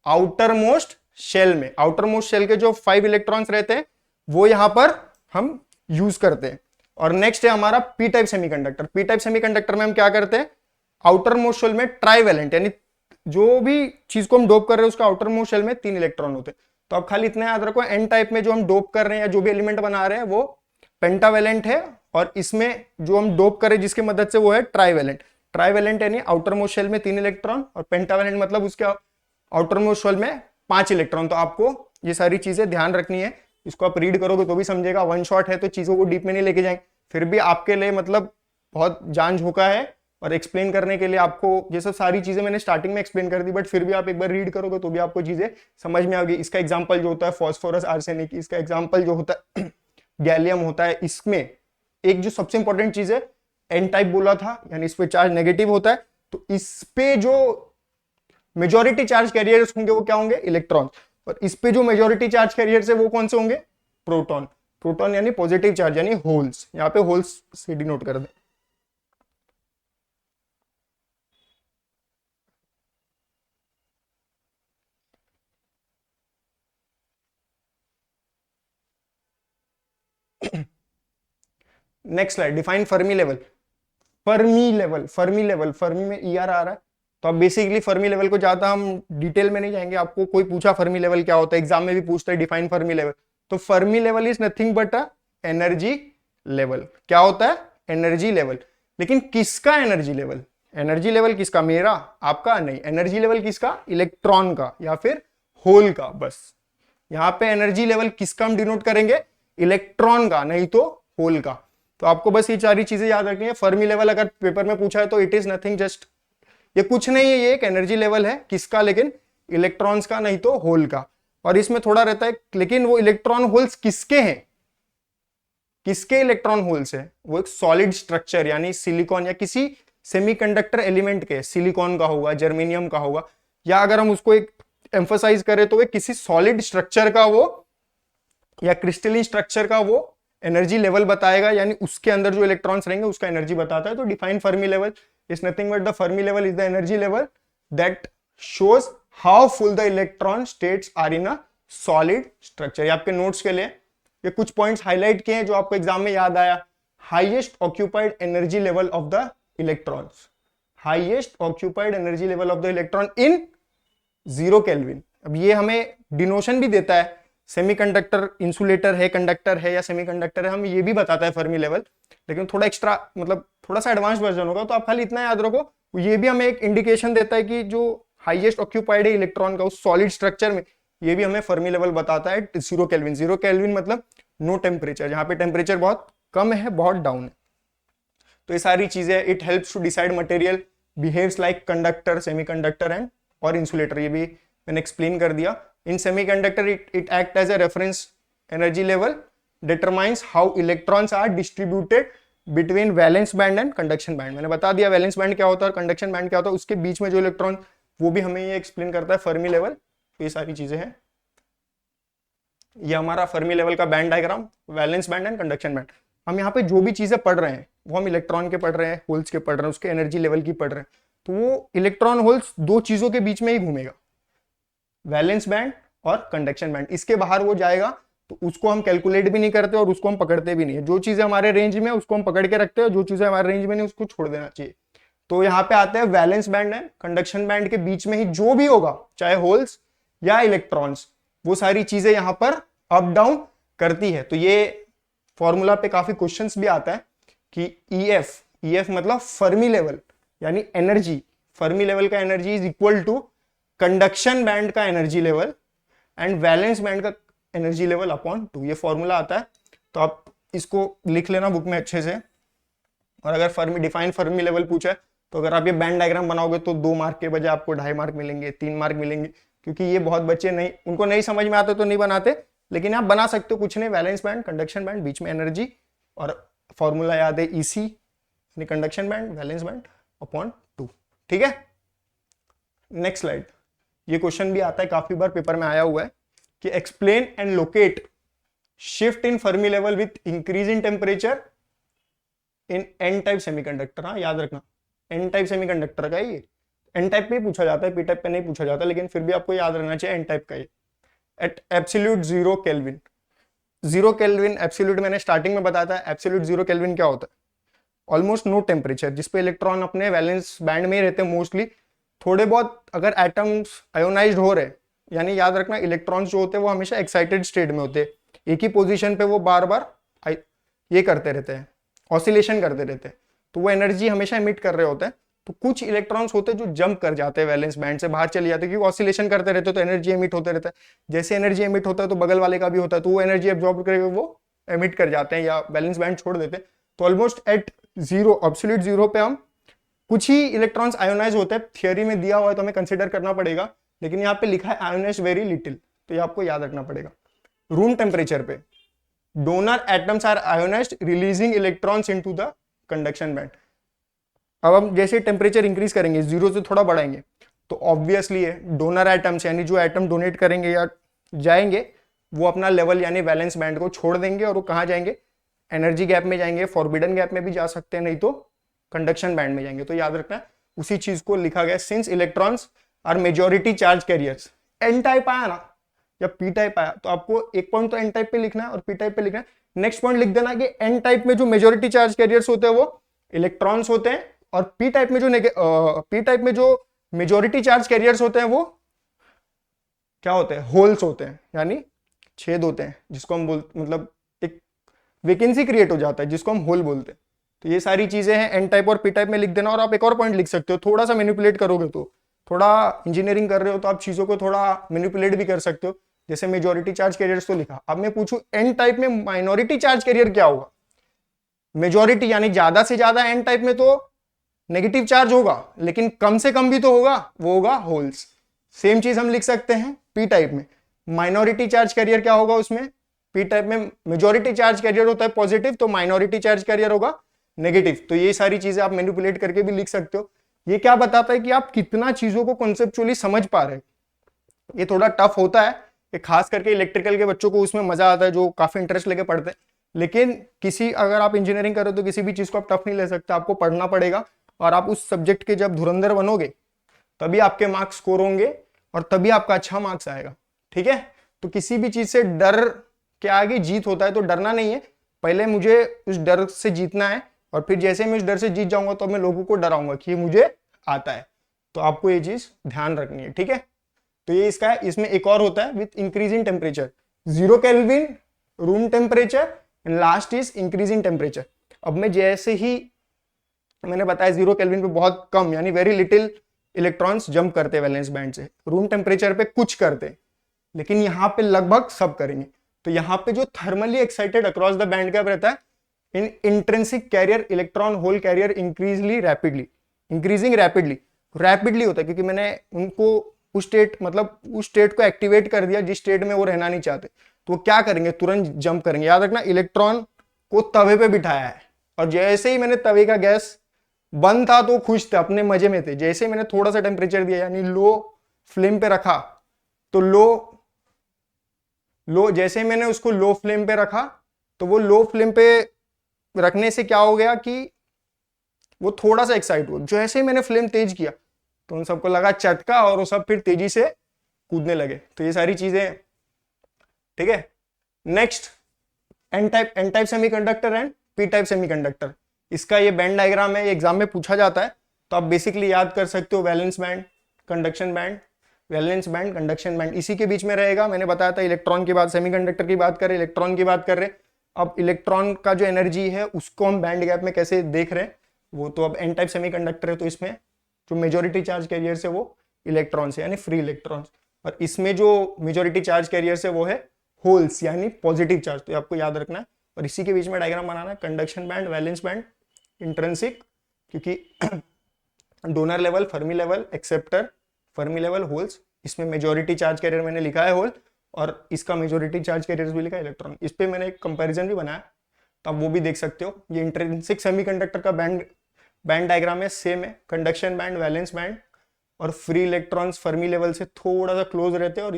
आउटर मोस्ट शेल में। आउटर मोस्ट शेल के जो 5 इलेक्ट्रॉन्स रहते हैं वो यहां पर हम यूज करते हैं। और नेक्स्ट है हमारा P type semiconductor. P type semiconductor में हम क्या करते हैं, आउटर मोस्ट शेल में ट्राइवेलेंट यानी जो भी चीज को हम डोप कर रहे हैं उसका आउटर मोस्ट शेल में 3 इलेक्ट्रॉन होते हैं। तो आप खाली इतना याद रखो, एन टाइप में जो हम डोप कर रहे हैं या जो भी एलिमेंट बना रहे हैं वो पेंटावेलेंट है, और इसमें जो हम डोप करें जिसकी मदद से वो है ट्राइवेलेंट। ट्राइवेलेंट यानी आउटर मोस्ट शेल में 3 इलेक्ट्रॉन, और पेंटावेलेंट मतलब उसके आउटर मोस्ट शेल में 5 इलेक्ट्रॉन। तो आपको ये सारी चीजें ध्यान रखनी है, इसको आप रीड करोगे तो भी समझेगा। वन शॉट है तो चीजों को डीप में नहीं लेके जाएंगे, फिर भी आपके लिए मतलब बहुत जान झोंका है और एक्सप्लेन करने के लिए आपको ये सब सारी चीजें मैंने स्टार्टिंग में एक्सप्लेन कर दी, बट फिर भी आप एक बार रीड करोगे तो भी आपको चीजें समझ में आएगी। इसका एग्जांपल जो होता है फॉस्फोरस आर्सेनिक, इसका एग्जांपल जो होता है गैलियम होता है। इसमें एक जो सबसे इंपॉर्टेंट चीज है, एन टाइप बोला था यानी इस पे चार्ज नेगेटिव होता है, तो इस पे जो मेजॉरिटी चार्ज कैरियर्स होंगे वो क्या होंगे, इलेक्ट्रॉन। और इस पे जो मेजॉरिटी चार्ज कैरियर्स है वो कौन से होंगे, प्रोटॉन। प्रोटॉन यानी पॉजिटिव चार्ज यानी होल्स, यहाँ पे होल्स से डिनोट कर दें। Next slide, define Fermi level. Fermi level, Fermi level, Fermi में ईआर आ रहा है, तो अब बेसिकली फर्मी लेवल को ज्यादा हम डिटेल में नहीं जाएंगे। आपको कोई पूछा फर्मी लेवल क्या होता है, एग्जाम में भी पूछता है डिफाइन फर्मी लेवल, तो Fermi level is nothing but a energy level. क्या होता है, एनर्जी लेवल। लेकिन किसका एनर्जी लेवल, एनर्जी लेवल किसका, मेरा आपका नहीं, एनर्जी लेवल किसका, इलेक्ट्रॉन का या फिर होल का। बस यहाँ पे एनर्जी लेवल किसका हम डिनोट करेंगे, इलेक्ट्रॉन का, नहीं तो होल का। तो आपको बस ये सारी चीजें याद रखनी है। फर्मी लेवल अगर पेपर में पूछा है तो इट इज नथिंग जस्ट, ये कुछ नहीं है, ये एक एनर्जी लेवल है, किसका, लेकिन इलेक्ट्रॉन्स का नहीं तो होल का। और इसमें थोड़ा रहता है, लेकिन वो इलेक्ट्रॉन होल्स किसके हैं, किसके इलेक्ट्रॉन होल्स है, वो एक सॉलिड स्ट्रक्चर यानी सिलिकॉन या किसी सेमीकंडक्टर एलिमेंट के, सिलिकॉन का होगा, जर्मेनियम का होगा, या अगर हम उसको एक एम्फसाइज करें तो वे किसी सॉलिड स्ट्रक्चर का वो या क्रिस्टलिन स्ट्रक्चर का वो एनर्जी लेवल बताएगा, यानी उसके अंदर जो इलेक्ट्रॉन्स रहेंगे उसका एनर्जी बताता है। तो define Fermi level is nothing but the Fermi level is the energy level that shows how full the electron states are in a solid structure. ये आपके नोट्स के लिए ये कुछ पॉइंट्स हाईलाइट किए हैं जो आपको एग्जाम में याद आया। Highest occupied energy level of the electrons, highest occupied energy level of the electron in 0 kelvin. अब ये हमें डिनोशन भी देता है, सेमीकंडक्टर इंसुलेटर है, कंडक्टर है या सेमीकंडक्टर है, हम ये भी बताता है फर्मी लेवल, लेकिन थोड़ा एक्स्ट्रा मतलब थोड़ा सा एडवांस वर्जन होगा। तो आप खाली इतना याद रखो, ये भी हमें एक इंडिकेशन देता है कि जो हाईएस्ट ऑक्यूपाइड है इलेक्ट्रॉन का उस सॉलिड स्ट्रक्चर में, ये भी हमें फर्मी लेवल बताता है 0 केल्विन। 0 केल्विन मतलब नो टेम्परेचर, जहां पे टेम्परेचर बहुत कम है, बहुत डाउन है। तो ये सारी चीजें, it helps to decide material behaves like conductor, semiconductor and और इंसुलेटर, ये भी मैंने एक्सप्लेन कर दिया। In semiconductor it act as a reference energy level, determines how electrons are distributed between valence band and conduction band. मैंने बता दिया valence band क्या होता है और कंडक्शन बैंड क्या होता है, उसके बीच में जो इलेक्ट्रॉन, वो भी हमें ये एक्सप्लेन करता है फर्मी लेवल। ये सारी चीजें हैं, ये हमारा फर्मी लेवल का band diagram, valence band and conduction band. हम यहाँ पे जो भी चीजें पढ़ रहे हैं वो हम इलेक्ट्रॉन के पढ़ रहे हैं, होल्स के पढ़ रहे हैं, उसके एनर्जी लेवल की पढ़ रहे हैं। तो वो इलेक्ट्रॉन होल्स दो चीजों के बीच में ही घूमेगा, वैलेंस बैंड और कंडक्शन बैंड। इसके बाहर वो जाएगा तो उसको हम कैलकुलेट भी नहीं करते और उसको हम पकड़ते भी नहीं है। जो चीजें हमारे रेंज में उसको हम पकड़ के रखते हैं, जो चीजें हमारे रेंज में नहीं उसको छोड़ देना चाहिए। तो यहाँ पे आते हैं वैलेंस बैंड है कंडक्शन बैंड के बीच में ही जो भी होगा, चाहे होल्स या इलेक्ट्रॉन्स, वो सारी चीजें यहाँ पर अप डाउन करती है। तो ये फॉर्मूला पे काफी क्वेश्चंस भी आता है कि EF मतलब फर्मी लेवल यानी एनर्जी, फर्मी लेवल का energy is equal to conduction band का energy level and valence band का एनर्जी लेवल अपॉन 2। ये फॉर्मूला आता है, तो आप इसको लिख लेना बुक में अच्छे से। और अगर डिफाइन फर्मी लेवल पूछा है तो अगर आप ये बैंड डायग्राम बनाओगे तो 2 मार्क के बजाय आपको 2.5 मार्क मिलेंगे, 3 मार्क मिलेंगे, क्योंकि ये बहुत बच्चे नहीं, उनको नहीं समझ में आते तो नहीं बनाते, लेकिन आप बना सकते हो, कुछ नहीं, वैलेंस बैंड, कंडक्शन बैंड, बीच में एनर्जी, और फॉर्मूला याद है EC यानी conduction band, valence band upon 2। ठीक है, नेक्स्ट स्लाइड। ये क्वेश्चन भी आता है, काफी बार पेपर में आया हुआ है कि explain and locate shift in Fermi level with increase in temperature in an type semiconductor. हाँ, याद रखना एन टाइप सेमीकंडक्टर का ये एन टाइप पे पूछा जाता है, पी टाइप पे नहीं पूछा जाता, लेकिन फिर भी आपको याद रहना चाहिए एन टाइप का ये। At absolute 0 kelvin, 0 kelvin absolute मैंने स्टार्टिंग में बताया था। एब्सोल्यूट 0 केल्विन क्या होता है? ऑलमोस्ट नो टेम्परेचर, जिसपे इलेक्ट्रॉन अपने वैलेंस बैंड में ही रहते हैं मोस्टली। थोड़े बहुत अगर एटम्स आयोनाइज्ड हो रहे, यानी याद रखना इलेक्ट्रॉन्स जो होते हैं वो हमेशा एक्साइटेड स्टेट में होते हैं, एक ही पोजीशन पे वो बार बार ये करते रहते हैं, ऑसिलेशन करते रहते हैं, तो वो एनर्जी हमेशा इमिट कर रहे होते हैं। तो कुछ इलेक्ट्रॉन्स होते हैं जो जंप कर जाते हैं, वैलेंस बैंड से बाहर चले जाते हैं, क्योंकि ऑसिलेशन करते रहते हैं तो एनर्जी इमिट होते रहता है। जैसे एनर्जी इमिट होता है तो बगल वाले का भी होता है, तो वो एनर्जी एब्जॉर्ब करके वो एमिट कर जाते हैं या बैलेंस बैंड छोड़ देते हैं। तो ऑलमोस्ट एट 0, एब्सोल्यूट 0 पे हम कुछ ही इलेक्ट्रॉन्स आयोनाइज होते हैं। थियरी में दिया हुआ है तो हमें कंसिडर करना पड़ेगा, लेकिन यहाँ पे लिखा है आयोनाइज वेरी लिटिल, तो ये आपको याद रखना पड़ेगा। रूम टेम्परेचर पे donor atoms are ionized releasing electrons into the conduction band. अब हम जैसे टेम्परेचर इंक्रीज करेंगे, 0 से थोड़ा बढ़ाएंगे, तो ऑब्वियसली है डोनर एटम्स यानी जो एटम डोनेट करेंगे या जाएंगे वो अपना लेवल यानी वैलेंस बैंड को छोड़ देंगे, और वो कहाँ जाएंगे? एनर्जी गैप में जाएंगे, फॉरबिडन गैप में भी जा सकते हैं, नहीं तो कंडक्शन बैंड में जाएंगे। तो याद रखना है उसी चीज को लिखा गया, since electrons are majority charge carriers. N type आया ना या पी टाइप आया, तो आपको एक पॉइंट तो एन टाइप पे लिखना है और पी टाइप पे लिखना है। नेक्स्ट पॉइंट लिख देना कि एन टाइप में जो मेजोरिटी चार्ज कैरियर्स होते हैं वो इलेक्ट्रॉन्स होते हैं, और पी टाइप में जो मेजोरिटी चार्ज कैरियर्स होते हैं वो क्या होते हैं? होल्स होते हैं, यानी छेद होते हैं, जिसको हम मतलब एक वैकेंसी क्रिएट हो जाता है जिसको हम होल बोलते हैं। तो ये सारी चीजें हैं एन टाइप और पी टाइप में लिख देना। और आप एक और पॉइंट लिख सकते हो, थोड़ा सा मैनिपुलेट करोगे तो, थोड़ा इंजीनियरिंग कर रहे हो तो आप चीजों को थोड़ा मैनिपुलेट भी कर सकते हो। जैसे मेजोरिटी चार्ज कैरियर्स तो लिखा, अब मैं पूछूं एन टाइप में माइनॉरिटी चार्ज कैरियर क्या होगा? मेजोरिटी यानी ज्यादा से ज्यादा एन टाइप में तो नेगेटिव चार्ज होगा, लेकिन कम से कम भी तो होगा, वो होगा होल्स। सेम चीज हम लिख सकते हैं पी टाइप में। माइनॉरिटी चार्ज कैरियर क्या होगा उसमें? पी टाइप में मेजोरिटी चार्ज कैरियर होता है पॉजिटिव, तो माइनॉरिटी चार्ज कैरियर होगा नेगेटिव। तो ये सारी चीजें आप मैनिपुलेट करके भी लिख सकते हो। ये क्या बताता है कि आप कितना चीजों को कॉन्सेप्चुअली समझ पा रहे हैं। ये थोड़ा टफ होता है, ये खास करके इलेक्ट्रिकल के बच्चों को उसमें मजा आता है जो काफी इंटरेस्ट लेके पढ़ते हैं। लेकिन अगर आप इंजीनियरिंग करो तो किसी भी चीज को आप टफ नहीं ले सकते, आपको पढ़ना पड़ेगा। और आप उस सब्जेक्ट के जब धुरंधर बनोगे तभी आपके मार्क्स स्कोर होंगे और तभी आपका अच्छा मार्क्स आएगा। ठीक है, तो किसी भी चीज से डर के आगे जीत होता है, तो डरना नहीं है। पहले मुझे उस डर से जीतना है, और फिर जैसे मैं उस डर से जीत जाऊंगा तो मैं लोगों को डराऊंगा कि ये मुझे आता है। तो आपको ये चीज ध्यान रखनी है। ठीक है, तो ये इसका है। इसमें एक और होता है with increase in temperature, 0 kelvin room temperature and last is increase in temperature. अब मैं जैसे ही मैंने बताया 0 केल्विन पे बहुत कम यानी वेरी लिटिल इलेक्ट्रॉन्स जंप करते हैं वैलेंस बैंड से, रूम टेम्परेचर पे कुछ करते हैं, लेकिन यहाँ पे लगभग सब करेंगे। तो यहाँ पे जो thermally excited across the band gap रहता है, in intrinsic carrier electron hole carrier increasing rapidly होता है, क्योंकि मैंने उनको उस स्टेट को एक्टिवेट कर दिया जिस स्टेट में वो रहना नहीं चाहते। तो वो क्या करेंगे? तुरंत जंप करेंगे। याद रखना इलेक्ट्रॉन को तवे पे बिठाया है, और जैसे ही मैंने तवे का गैस बंद था तो खुश थे, अपने मजे में थे। जैसे ही मैंने थोड़ा सा टेम्परेचर दिया यानी लो फ्लेम पे रखा, तो लो जैसे ही मैंने उसको लो फ्लेम पे रखा तो वो लो फ्लेम पे रखने से क्या हो गया कि वो थोड़ा सा एक्साइट हुआ। जैसे ही मैंने फ्लेम तेज किया तो उन सबको लगा चटका, और वो सब फिर तेजी से कूदने लगे। तो ये सारी चीजें, ठीक है। Next N type semiconductor and P type semiconductor. इसका ये बैंड डायग्राम है, ये एग्जाम में पूछा जाता है, तो आप बेसिकली याद कर सकते हो valence band, conduction band, valence band, conduction band, इसी के बीच में रहेगा। मैंने बताया था इलेक्ट्रॉन की बात, सेमीकंडक्टर की बात कर रहे, इलेक्ट्रॉन की बात कर रहे। अब इलेक्ट्रॉन का जो एनर्जी है उसको हम बैंड गैप में कैसे देख रहे हैं, वो तो अब एन टाइप सेमीकंडक्टर है, तो इसमें जो मेजोरिटी चार्ज कैरियर है वो इलेक्ट्रॉन है, यानी फ्री इलेक्ट्रॉन, और इसमें जो मेजोरिटी चार्ज कैरियर है वो है होल्स, यानी पॉजिटिव चार्ज। तो आपको याद रखना है, और इसी के बीच में डायग्राम बनाना है, conduction band, valence band, intrinsic, क्योंकि donor level, Fermi level, acceptor, Fermi level, holes, इसमें मेजोरिटी चार्ज कैरियर मैंने लिखा है होल, और इसका मेजोरिटी चार्ज कैरियर भी लिखा है इलेक्ट्रॉन। इस पे मैंने एक कंपैरिजन भी बनाया, तो आप वो भी देख सकते हो। ये इंट्रिंसिक सेमीकंडक्टर का बैंड डायग्राम है, सेम है, कंडक्शन बैंड, वैलेंस बैंड, और फ्री इलेक्ट्रॉन्स फर्मी लेवल से थोड़ा सा क्लोज रहते हैं, और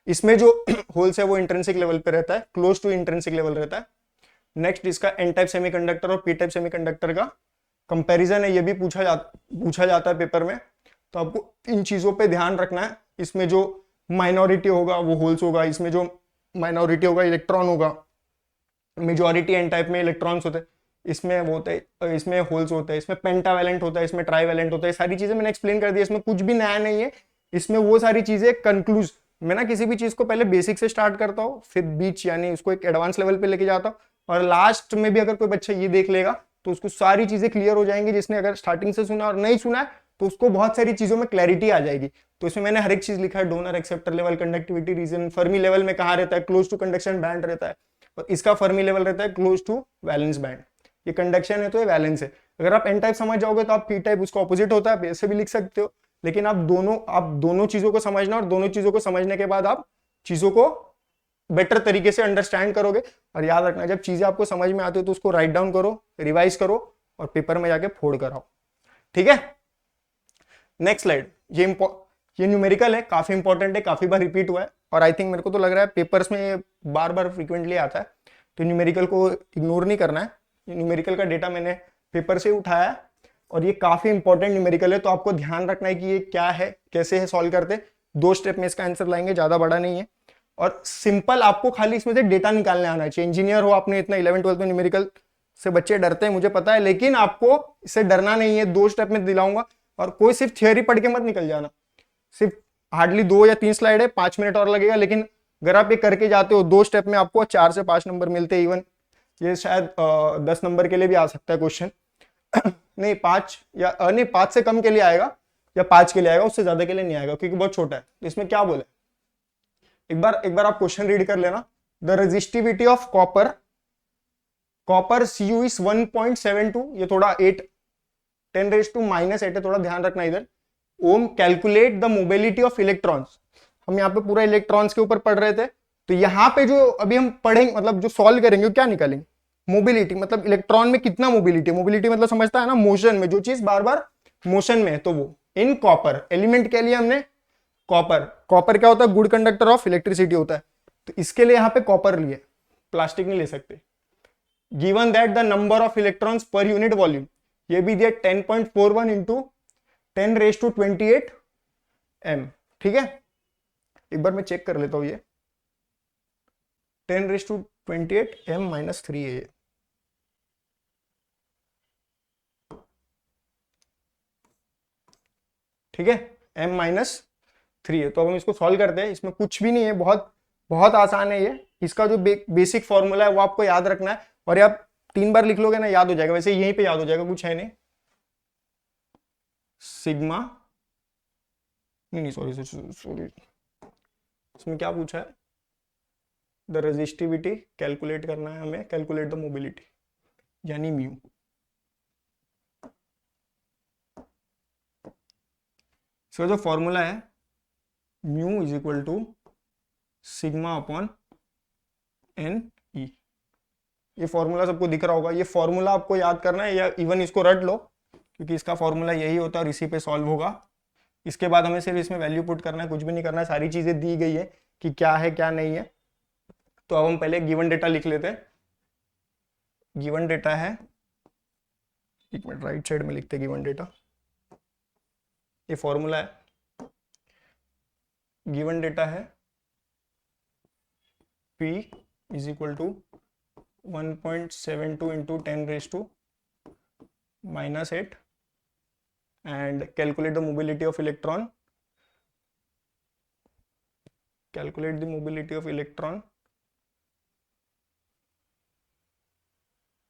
इसमें जो होल्स है वो इंट्रिंसिक लेवल पे रहता है, क्लोज टू इंट्रिंसिक लेवल रहता है। नेक्स्ट इसका एन टाइप सेमीकंडक्टर और पी टाइप सेमीकंडक्टर का कंपैरिजन है, ये भी पूछा जाता है पेपर में, तो आपको इन चीजों पे ध्यान रखना है। इसमें जो माइनॉरिटी होगा वो होल्स होगा, इसमें जो माइनॉरिटी होगा इलेक्ट्रॉन होगा, मेजॉरिटी एन टाइप में इलेक्ट्रॉन्स होते हैं, इसमें वो होते हैं, इसमें होल्स होते हैं, इसमें पेंटावैलेंट होता है, इसमें ट्राइवैलेंट होता है। सारी चीजें मैंने एक्सप्लेन कर दी, इसमें कुछ भी नया नहीं है। इसमें वो सारी चीजें कंक्लूज, मैं ना किसी भी चीज को पहले बेसिक से स्टार्ट करता हूँ, फिर बीच यानी उसको एक एडवांस लेवल पे लेके जाता हूँ, और लास्ट में भी अगर कोई बच्चा ये देख लेगा तो उसको सारी चीजें क्लियर हो जाएंगी। जिसने अगर स्टार्टिंग से सुना और नहीं सुना है तो उसको बहुत सारी चीजों में क्लैरिटी आ जाएगी। तो इसमें मैंने हर एक चीज लिखा है, donor, acceptor level, conductivity region, Fermi level में कहाँ रहता है, क्लोज टू कंडक्शन बैंड रहता है, और इसका फर्मी लेवल रहता है क्लोज टू वैलेंस बैंड। ये कंडक्शन है तो ये वैलेंस है। अगर आप एन टाइप समझ जाओगे तो आप पी टाइप उसका ऑपोजिट होता है, ऐसे भी लिख सकते हो, लेकिन आप दोनों चीजों को समझना, और दोनों चीजों को समझने के बाद आप चीजों को बेटर तरीके से अंडरस्टैंड करोगे। और याद रखना, जब चीजें आपको समझ में आती हो तो उसको राइट डाउन करो, रिवाइज करो, और पेपर में जाके फोड़ कर आओ, ठीक है। नेक्स्ट स्लाइड, ये न्यूमेरिकल है, काफी इंपॉर्टेंट है, काफी बार रिपीट हुआ है, और आई थिंक मेरे को तो लग रहा है पेपर्स में ये बार बार फ्रीक्वेंटली आता है, तो न्यूमेरिकल को इग्नोर नहीं करना है। ये न्यूमेरिकल का डेटा मैंने पेपर से उठाया है, और ये काफी इंपॉर्टेंट न्यूमेरिकल है, तो आपको ध्यान रखना है कि ये क्या है, कैसे है सॉल्व करते। 2 स्टेप में इसका आंसर लाएंगे, ज्यादा बड़ा नहीं है, और सिंपल आपको खाली इसमें से डेटा निकालने आना चाहिए। इंजीनियर हो, आपने इतना 11-12 में न्यूमेरिकल से बच्चे डरते हैं मुझे पता है, लेकिन आपको इससे डरना नहीं है। 2 स्टेप में दिलाऊंगा, और कोई सिर्फ थियोरी पढ़ के मत निकल जाना। सिर्फ हार्डली 2 या 3 स्लाइड है, 5 मिनट और लगेगा, लेकिन अगर आप ये करके जाते हो 2 स्टेप में, आपको 4 से 5 नंबर मिलते हैं। इवन ये शायद 10 नंबर के लिए भी आ सकता है क्वेश्चन नहीं 5 या नहीं 5 से कम के लिए आएगा, या 5 के लिए आएगा, उससे ज्यादा के लिए नहीं आएगा, क्योंकि बहुत छोटा है। तो इसमें क्या बोले, एक बार आप क्वेश्चन रीड कर लेना। The resistivity of copper Cu is 1.72, ये थोड़ा 10⁻⁻8 है, थोड़ा ध्यान रखना इधर। Ohm calculate the mobility of electrons, हम यहाँ पे पूरा इलेक्ट्रॉन्स के ऊपर पढ़ रहे थे, तो यहाँ पे जो अभी हम पढ़ेंगे, मतलब जो सॉल्व करेंगे, क्या निकालेंगे, मोबिलिटी, मतलब इलेक्ट्रॉन में कितना मोबिलिटी। मोबिलिटी मतलब समझता है ना, मोशन में, जो चीज बार बार मोशन में है, तो वो इन कॉपर एलिमेंट के लिए हमने कॉपर क्या होता है, गुड कंडक्टर ऑफ इलेक्ट्रिसिटी होता है, तो इसके लिए यहाँ पे कॉपर लिए, प्लास्टिक नहीं ले सकते। Given that the number of electrons per unit volume, ये भी दिया 10.41 इंटू 10⁻28 m, ठीक है। एक बार मैं चेक कर लेता हूं, ये 10⁻28 m-3 है ये, ठीक है, m-3 है। तो अब हम इसको सॉल्व करते हैं, इसमें कुछ भी नहीं है, बहुत बहुत आसान है ये। इसका जो बेसिक फॉर्मूला है वो आपको याद रखना है, और ये आप 3 बार लिख लोगे ना, याद हो जाएगा। वैसे यहीं पे याद हो जाएगा, कुछ है नहीं। सिग्मा नहीं सॉरी, इसमें क्या पूछा है, द रेजिस्टिविटी कैलकुलेट करना है हमें, कैलकुलेट द मोबिलिटी, यानी म्यू। इसका जो फॉर्मूला है, mu is equal to sigma upon N E. ये फॉर्मूला सबको दिख रहा होगा, ये फॉर्मूला आपको याद करना है, या इवन इसको रट लो, क्योंकि इसका फॉर्मूला यही होता है और इसी पे सॉल्व होगा। इसके बाद हमें सिर्फ इसमें वैल्यू पुट करना है, कुछ भी नहीं करना है, सारी चीजें दी गई है कि क्या है क्या नहीं है। तो अब हम पहले गिवन डेटा लिख लेते हैं। गिवन डेटा है, एक मिनट, राइट साइड में लिखते हैं गिवन डेटा, ये फॉर्मूला है। गिवन डेटा है P is equal to 1.72 into 10⁻⁻8 and calculate the mobility of electron calculate the mobility of electron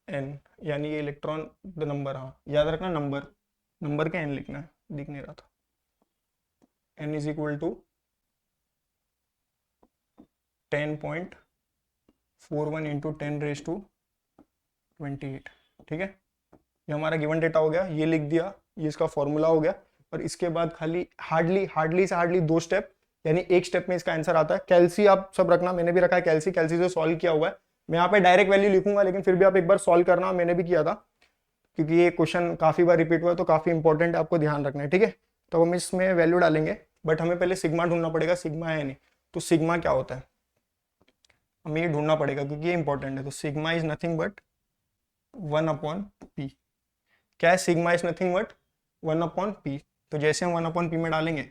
N, यानी ये इलेक्ट्रॉन द नंबर, हाँ याद रखना नंबर का एन लिखना है, दिख नहीं रहा था। N is equal to 10.41 into 10⁻²8। ठीक है, ये हमारा गिवन डेटा हो गया, ये लिख दिया, ये इसका फॉर्मूला हो गया। और इसके बाद खाली हार्डली 2 स्टेप, यानी एक स्टेप में इसका आंसर आता है। कैल्सी आप सब रखना, मैंने भी रखा है कैल्सी से सॉल्व किया हुआ है। मैं यहाँ पे डायरेक्ट वैल्यू लिखूंगा, लेकिन फिर भी आप एक बार सॉल्व करना, मैंने भी किया था, क्योंकि ये क्वेश्चन काफी बार रिपीट हुआ है तो काफी इंपॉर्टेंट है, आपको ध्यान रखना है। ठीक है, तो हम इसमें वैल्यू डालेंगे, बट हमें पहले सिग्मा ढूंढना पड़ेगा, सिग्मा है नहीं, तो सिग्मा क्या होता है हमें ये ढूंढना पड़ेगा, क्योंकि ये इंपॉर्टेंट है। तो sigma is nothing but 1/p। क्या है sigma is nothing but 1/p। तो जैसे हम 1/p में डालेंगे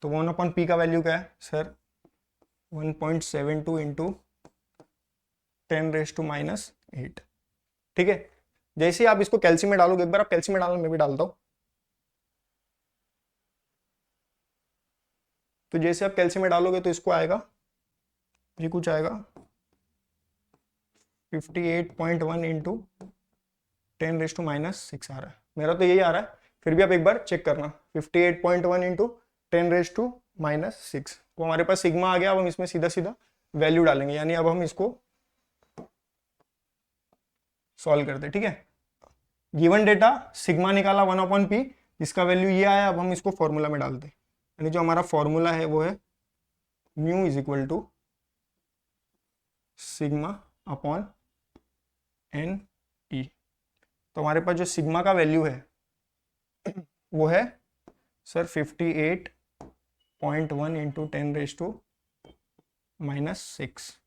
तो 1/p का वैल्यू क्या है सर, 1.72 इंटू 10⁻⁻8। ठीक है, जैसे आप इसको कैल्सी में डालोगे, एक बार आप कैल्सी में डालना, मैं भी डालता हूं। तो जैसे आप कैल्सी में डालोगे तो इसको आएगा, ये कुछ आएगा 58.1 इंटू 10⁻⁻6 आ रहा है, मेरा तो यही आ रहा है। फिर भी आप एक बार चेक करना, 58.1 इंटू 10⁻⁻6, वो हमारे पास सिग्मा आ गया। अब हम इसमें सीधा सीधा वैल्यू डालेंगे, यानी अब हम इसको सॉल्व करते हैं। ठीक है, गिवन डेटा सिग्मा निकाला 1/p, इसका वैल्यू ये आया। अब हम इसको फॉर्मूला में डालते हैं, यानी जो हमारा फॉर्मूला है वो है mu is equal to sigma upon N E. तो हमारे पास जो सिग्मा का वैल्यू है वो है सर 58.1 इंटू 10⁻⁻6।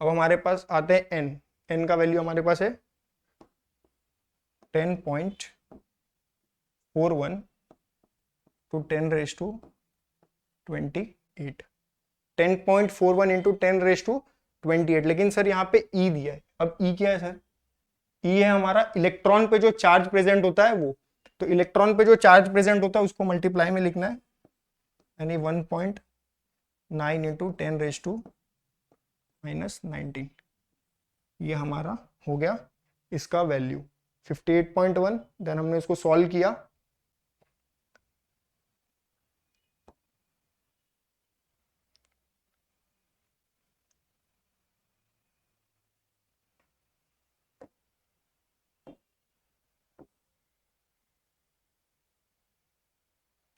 अब हमारे पास आते हैं एन, एन का वैल्यू हमारे पास है 10.41 टू 10⁻28। 10.41 इंटू 10⁻28, लेकिन सर यहाँ पे ई दिया है। अब ई क्या है सर, ई है हमारा इलेक्ट्रॉन पे जो चार्ज प्रेजेंट होता है वो। तो इलेक्ट्रॉन पे जो चार्ज प्रेजेंट होता है उसको मल्टीप्लाई में लिखना है, यानी 1.9 इंटू 10⁻⁻19। ये हमारा हो गया इसका वैल्यू 58.1। देन हमने इसको सॉल्व किया,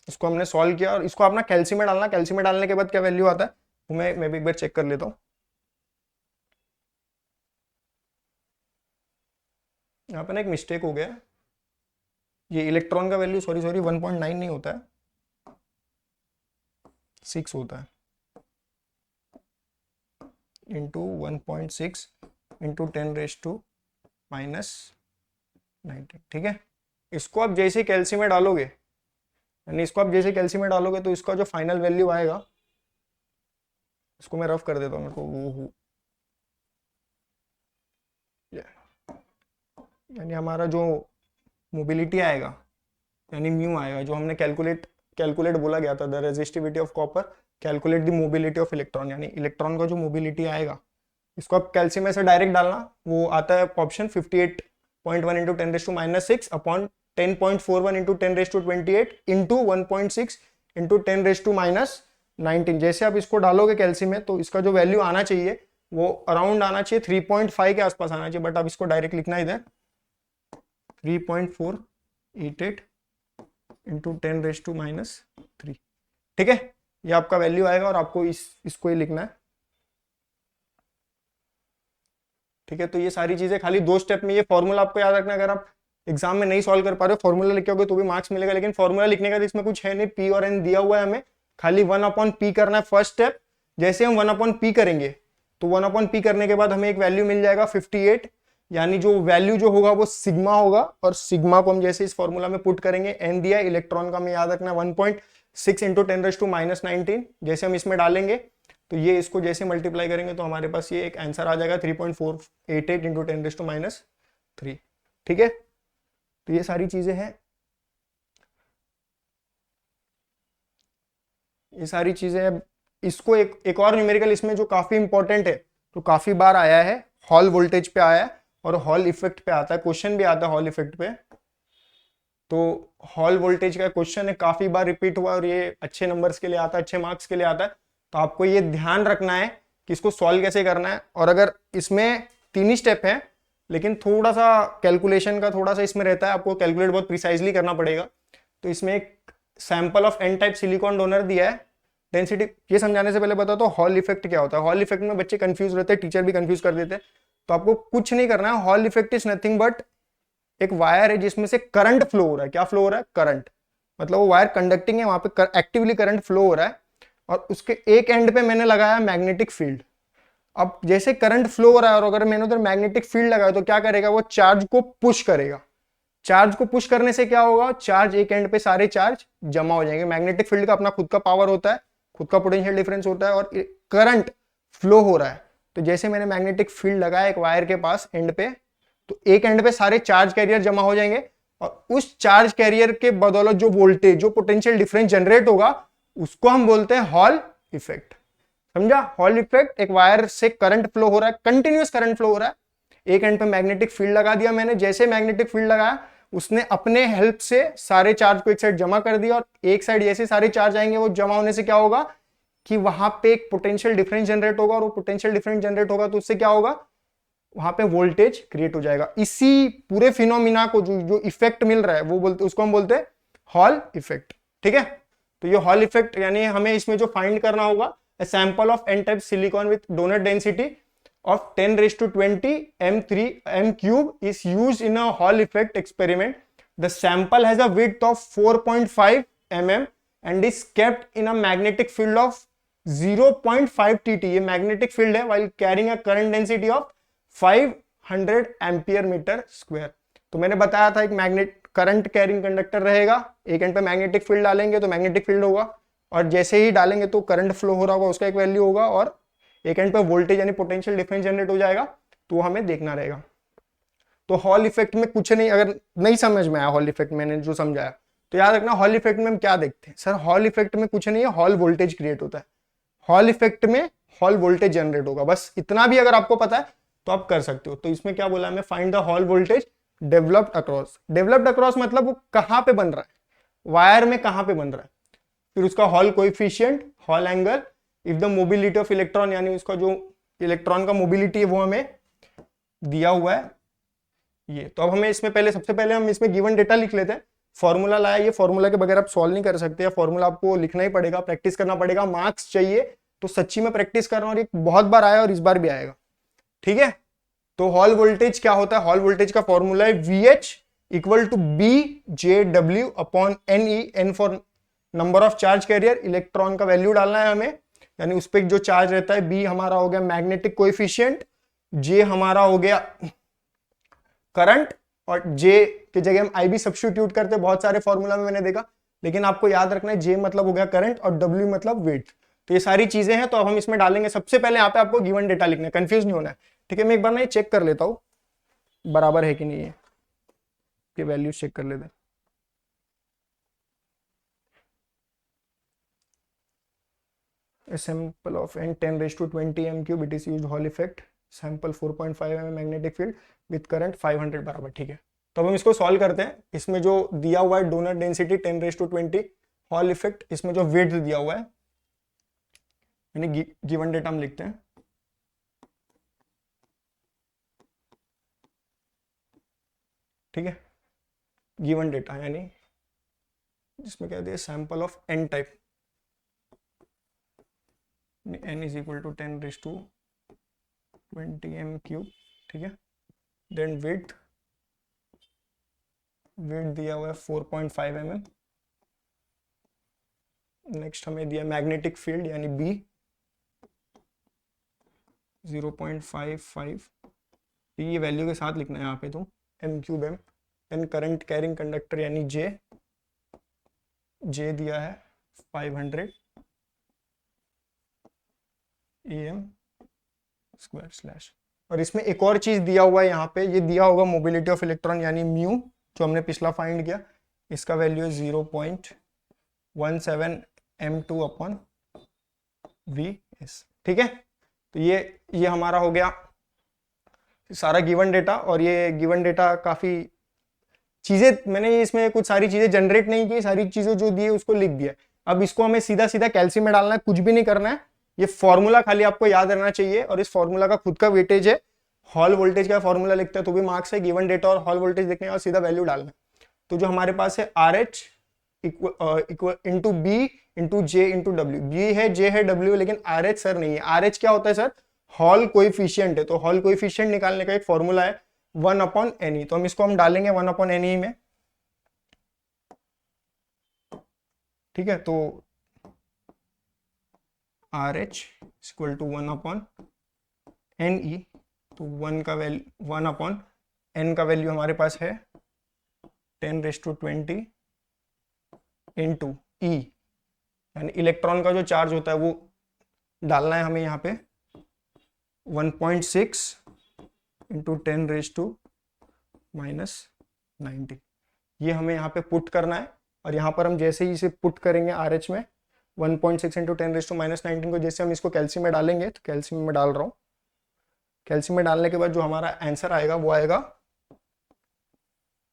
इसको हमने सॉल्व किया और इसको अपना कैल्सी में डालना। कैल्सी में डालने के बाद क्या वैल्यू आता है वो मैं भी एक बार चेक कर लेता हूँ। यहाँ पे ना एक मिस्टेक हो गया, ये इलेक्ट्रॉन का वैल्यू सॉरी 1.9 नहीं होता है, 6 होता है, इंटू 1.6 इंटू 10⁻⁻19। ठीक है, इसको आप जैसे कैल्सी में डालोगे, यानी इसको आप जैसे कैल्सी में डालोगे तो इसका जो फाइनल वैल्यू आएगा, इसको मैं रफ कर देता हूँ, मेरे को वो यानी हमारा जो मोबिलिटी आएगा, यानी म्यू आएगा, जो हमने कैलकुलेट बोला गया था, the resistivity of copper calculate the mobility of electron, यानी इलेक्ट्रॉन का जो मोबिलिटी आएगा, इसको आप कैल्सी में से डायरेक्ट डालना। वो आता है option 58.1 into 10⁻⁻6 upon 10.41 into 10⁻28 into 1.6 into 10⁻⁻19। जैसे आप इसको डालोगे कैल्सी में तो इसका जो वैल्यू आना चाहिए वो अराउंड आना चाहिए 3.5 के आसपास आना चाहिए, बट आप इसको डायरेक्ट लिखना इधर 3.488 इंटू 10⁻⁻3। ठीक है, ये आपका वैल्यू आएगा और आपको इसको ही लिखना है। ठीक है, तो ये सारी चीजें खाली 2 स्टेप में, ये फॉर्मूला आपको याद रखना है। अगर आप एग्जाम में नहीं सॉल्व कर पा रहे हो, फॉर्मूला लिख के होगे तो भी मार्क्स मिलेगा, लेकिन फॉर्मूला लिखने का इसमें कुछ है नहीं, पी और एन दिया हुआ है, हमें खाली 1/p करना है फर्स्ट स्टेप। जैसे हम 1/p करेंगे तो 1/p करने के बाद हमें एक वैल्यू मिल जाएगा 58, यानी जो वैल्यू जो होगा वो सिग्मा होगा, और सिग्मा को हम जैसे इस फॉर्मूला में पुट करेंगे, एन दिया इलेक्ट्रॉन का, हमें याद रखना 1.6 इंटू 10⁻⁻19। जैसे हम इसमें डालेंगे तो ये इसको जैसे मल्टीप्लाई करेंगे तो हमारे पास ये एक आंसर आ जाएगा 3.488 इंटू 10⁻⁻3। ठीक है, तो ये सारी चीजें हैं, ये सारी चीजें इसको एक और न्यूमेरिकल इसमें जो काफी इंपॉर्टेंट है, तो काफी बार आया है, हॉल वोल्टेज पे आया है और हॉल इफेक्ट पे आता है, क्वेश्चन भी आता है हॉल इफेक्ट पे। तो हॉल वोल्टेज का क्वेश्चन है, काफी बार रिपीट हुआ और ये अच्छे नंबर्स के लिए आता है, अच्छे मार्क्स के लिए आता है। तो आपको ये ध्यान रखना है कि इसको सॉल्व कैसे करना है। और अगर इसमें 3 ही स्टेप है, लेकिन थोड़ा सा कैलकुलेशन का थोड़ा सा इसमें रहता है, आपको कैलकुलेट बहुत प्रिसाइजली करना पड़ेगा। तो इसमें एक sample of N type silicon donor दिया है, डेंसिटी। ये समझाने से पहले बता दो हॉल इफेक्ट क्या होता है। हॉल इफेक्ट में बच्चे कंफ्यूज रहते हैं, टीचर भी कंफ्यूज कर देते हैं। तो आपको कुछ नहीं करना है। Hall effect is nothing but एक वायर है जिसमें से करंट फ्लो हो रहा है। क्या फ्लो हो रहा है? करंट। मतलब वो वायर कंडक्टिंग है, वहां पे एक्टिवली करंट फ्लो हो रहा है और उसके एक एंड पे मैंने लगाया मैग्नेटिक फील्ड। अब जैसे करंट फ्लो हो रहा है और अगर मैंने उधर मैग्नेटिक फील्ड लगाया तो क्या करेगा? वो चार्ज को पुश करेगा। चार्ज को पुश करने से क्या होगा? चार्ज एक एंड पे सारे चार्ज जमा हो जाएंगे। मैग्नेटिक फील्ड का अपना खुद का पावर होता है, खुद का पोटेंशियल डिफरेंस होता है और करंट फ्लो हो रहा है। तो जैसे मैंने मैग्नेटिक फील्ड लगाया एक वायर के पास एंड पे, तो एक एंड पे सारे चार्ज कैरियर जमा हो जाएंगे और उस चार्ज कैरियर के बदौलत जो वोल्टेज, जो पोटेंशियल डिफरेंस जनरेट होगा, उसको हम बोलते हैं हॉल इफेक्ट। समझा? हॉल इफेक्ट, एक वायर से करंट फ्लो हो रहा है, कंटिन्यूअस करंट फ्लो हो रहा है, एक एंड पे मैग्नेटिक फील्ड लगा दिया मैंने। जैसे मैग्नेटिक फील्ड लगाया, उसने अपने हेल्प से सारे चार्ज को एक साइड जमा कर दिया और एक साइड जैसे सारे चार्ज आएंगे, वो जमा होने से क्या होगा कि वहां पे एक पोटेंशियल डिफरेंस जनरेट होगा और वो पोटेंशियल डिफरेंस जनरेट होगा तो उससे क्या होगा? वहां पे वोल्टेज क्रिएट हो जाएगा। इसी पूरे फिनोमिना को जो इफेक्ट मिल रहा है वो बोलते, उसको हम बोलते हैं हॉल इफेक्ट। ठीक है? तो ये हॉल इफेक्ट यानी हमें इसमें जो फाइंड करना होगा, a sample of n type silicon with donor density of 10⁻20 m cube is used in a Hall effect experiment. The sample has a width of 4.5 mm and is kept in a magnetic field of 0.5 tt. ये magnetic field है while carrying a current density of 500 ampere meter square. तो मैंने बताया था एक magnet current carrying conductor रहेगा, एक and पे मैग्नेटिक फील्ड डालेंगे तो मैग्नेटिक फील्ड होगा और जैसे ही डालेंगे तो करंट फ्लो हो रहा होगा, उसका एक वैल्यू होगा और एक एंड पे वोल्टेज यानी पोटेंशियल डिफरेंस जनरेट हो जाएगा, तो हमें देखना रहेगा। तो हॉल इफेक्ट में कुछ नहीं, अगर नहीं समझ में आया हॉल इफेक्ट मैंने जो समझाया तो याद रखना हॉल इफेक्ट में हम क्या देखते हैं। सर हॉल इफेक्ट में कुछ नहीं है, हॉल वोल्टेज क्रिएट होता है। हॉल इफेक्ट में हॉल वोल्टेज जनरेट होगा, बस इतना भी अगर आपको पता है तो आप कर सकते हो। तो इसमें क्या बोला हमें? Find the hall voltage developed across. Developed across मतलब वो कहां पे बन रहा है, वायर में कहां पे बन रहा है, फिर उसका hall coefficient, hall angle, if the mobility of electron यानी उसका जो इलेक्ट्रॉन का मोबिलिटी है वो हमें दिया हुआ है ये। तो अब हमें इसमें पहले, सबसे पहले हम इसमें गिवन डेटा लिख लेते हैं। फॉर्मूला लाया, ये फॉर्मूला के बगैर आप सॉल्व नहीं कर सकते, फॉर्मूला आपको लिखना ही पड़ेगा, प्रैक्टिस करना पड़ेगा, मार्क्स चाहिए। तो सच्ची में प्रैक्टिस कर रहा हूँ और ये बहुत बार आया और इस बार भी आएगा। ठीक है? तो हॉल वोल्टेज क्या होता है? हॉल वोल्टेज का फॉर्मूला है VH equal to BJW upon NE, N for number of charge carrier, electron का वैल्यू डालना है हमें, यानी उस पर जो चार्ज रहता है। B हमारा हो गया मैग्नेटिक कोएफिशिएंट, J हमारा हो गया करंट और J की जगह हम IB सब्स्टिट्यूट करते हैं बहुत सारे फॉर्मूला में मैंने देखा, लेकिन आपको याद रखना है J मतलब हो गया करंट और W मतलब वेट। तो ये सारी चीजें हैं, तो अब हम इसमें डालेंगे। सबसे पहले यहाँ पे आपको गिवन डेटा लिखना है, कंफ्यूज नहीं होना है। ठीक है? मैं एक बार ना ये चेक कर लेता हूं बराबर है कि नहीं, ये वैल्यूज चेक कर लेते हैं। A sample of n 10⁻20 m cube, it is used Hall effect. Sample 4.5 mm magnetic field with current 500 बराबर। ठीक है? तो अब हम इसको सॉल्व करते हैं। इसमें जो दिया हुआ है डोनर डेंसिटी 10⁻20, हॉल इफेक्ट, इसमें जो वेट दिया हुआ है यानी गिवन डेटा हम लिखते हैं। ठीक है? गिवन डेटा यानी जिसमें क्या दिया, sample of n type, n is equal to 10⁻20 m cube. ठीक है? देन वेट दिया हुआ है 4.5 mm। नेक्स्ट हमें दिया मैग्नेटिक फील्ड यानी B 0.55, ये वैल्यू के साथ लिखना है यहाँ पे तो m cube m। Then current carrying conductor यानी J दिया है 500 am स्क्वायर स्लैश। और इसमें एक और चीज दिया हुआ है यहाँ पे, ये दिया होगा मोबिलिटी ऑफ इलेक्ट्रॉन यानी म्यू, जो हमने पिछला फाइंड किया। इसका वैल्यू है 0.17 m2 अपॉन वी एस। ठीक है, तो ये हमारा हो गया सारा गिवन डेटा। और ये गिवन डेटा काफी चीजें मैंने इसमें कुछ सारी चीजें जनरेट नहीं की, सारी चीजें जो दी है उसको लिख दिया। अब इसको हमें सीधा सीधा कैल्सी में डालना है, कुछ भी नहीं करना है। ये फॉर्मूला खाली आपको याद रहना चाहिए, और इस फॉर्मूला का खुद का वेटेज है। हॉल वोल्टेज का फॉर्मूला लिखते हैं तो भी मार्क्स है, गिवन डेटा और हॉल वोल्टेज लिखने और सीधा वैल्यू डालना है। तो जो हमारे पास है R H equal into B into J into W. B है, जे है, डब्ल्यू, लेकिन आर एच सर नहीं है। आर एच क्या होता है सर? हॉल कोएफिशिएंट है। तो हॉल कोएफिशिएंट निकालने का एक फॉर्मूला है 1/NE। तो इसको हम डालेंगे 1/NE में। ठीक है, तो are H equal to 1/NE। तो 1/N का वैल्यू हमारे पास है 10⁻20 इंटू ई, यानी इलेक्ट्रॉन का जो चार्ज होता है वो डालना है हमें यहाँ पे 1.6 इंटू 10⁻⁻90। ये हमें यहाँ पे पुट करना है। और यहाँ पर हम जैसे ही इसे पुट करेंगे आर एच में 1.6 इंटू 10⁻⁻19 को, जैसे हम इसको कैल्शियम में डालेंगे, तो कैल्शियम में डाल रहा हूँ। कैल्शियम में डालने के बाद जो हमारा आंसर आएगा वो आएगा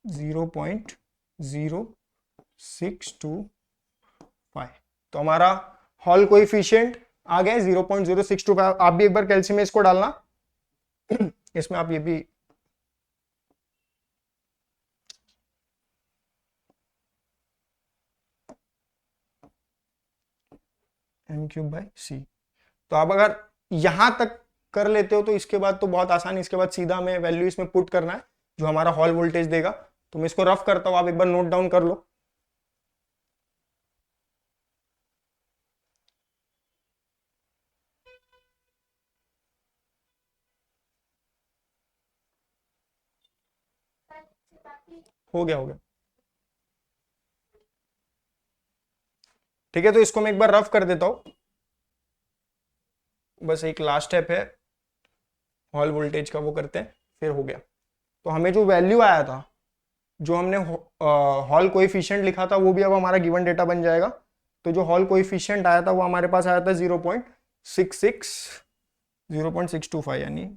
0.0625। तो हमारा हॉल कोएफिशिएंट आ गया 0.0625। आप भी एक बार कैल्शियम में इसको डालना। इसमें आप ये भी m³/c। तो आप अगर यहां तक कर लेते हो तो इसके बाद तो बहुत आसान। इसके बाद सीधा हमें वैल्यू इसमें पुट करना है जो हमारा हॉल वोल्टेज देगा। तो मैं इसको रफ करता हूं, आप एक बार नोट डाउन कर लो। हो गया, हो गया। ठीक है, तो इसको मैं एक बार रफ कर देता हूं। बस एक लास्ट स्टेप है हॉल वोल्टेज का, वो करते हैं, फिर हो गया। तो हमें जो वैल्यू आया था, जो हमने हॉल कोएफिशिएंट लिखा था, वो भी अब हमारा गिवन डेटा बन जाएगा। तो जो हॉल कोएफिशिएंट आया था वो हमारे पास आया था 0.625, यानी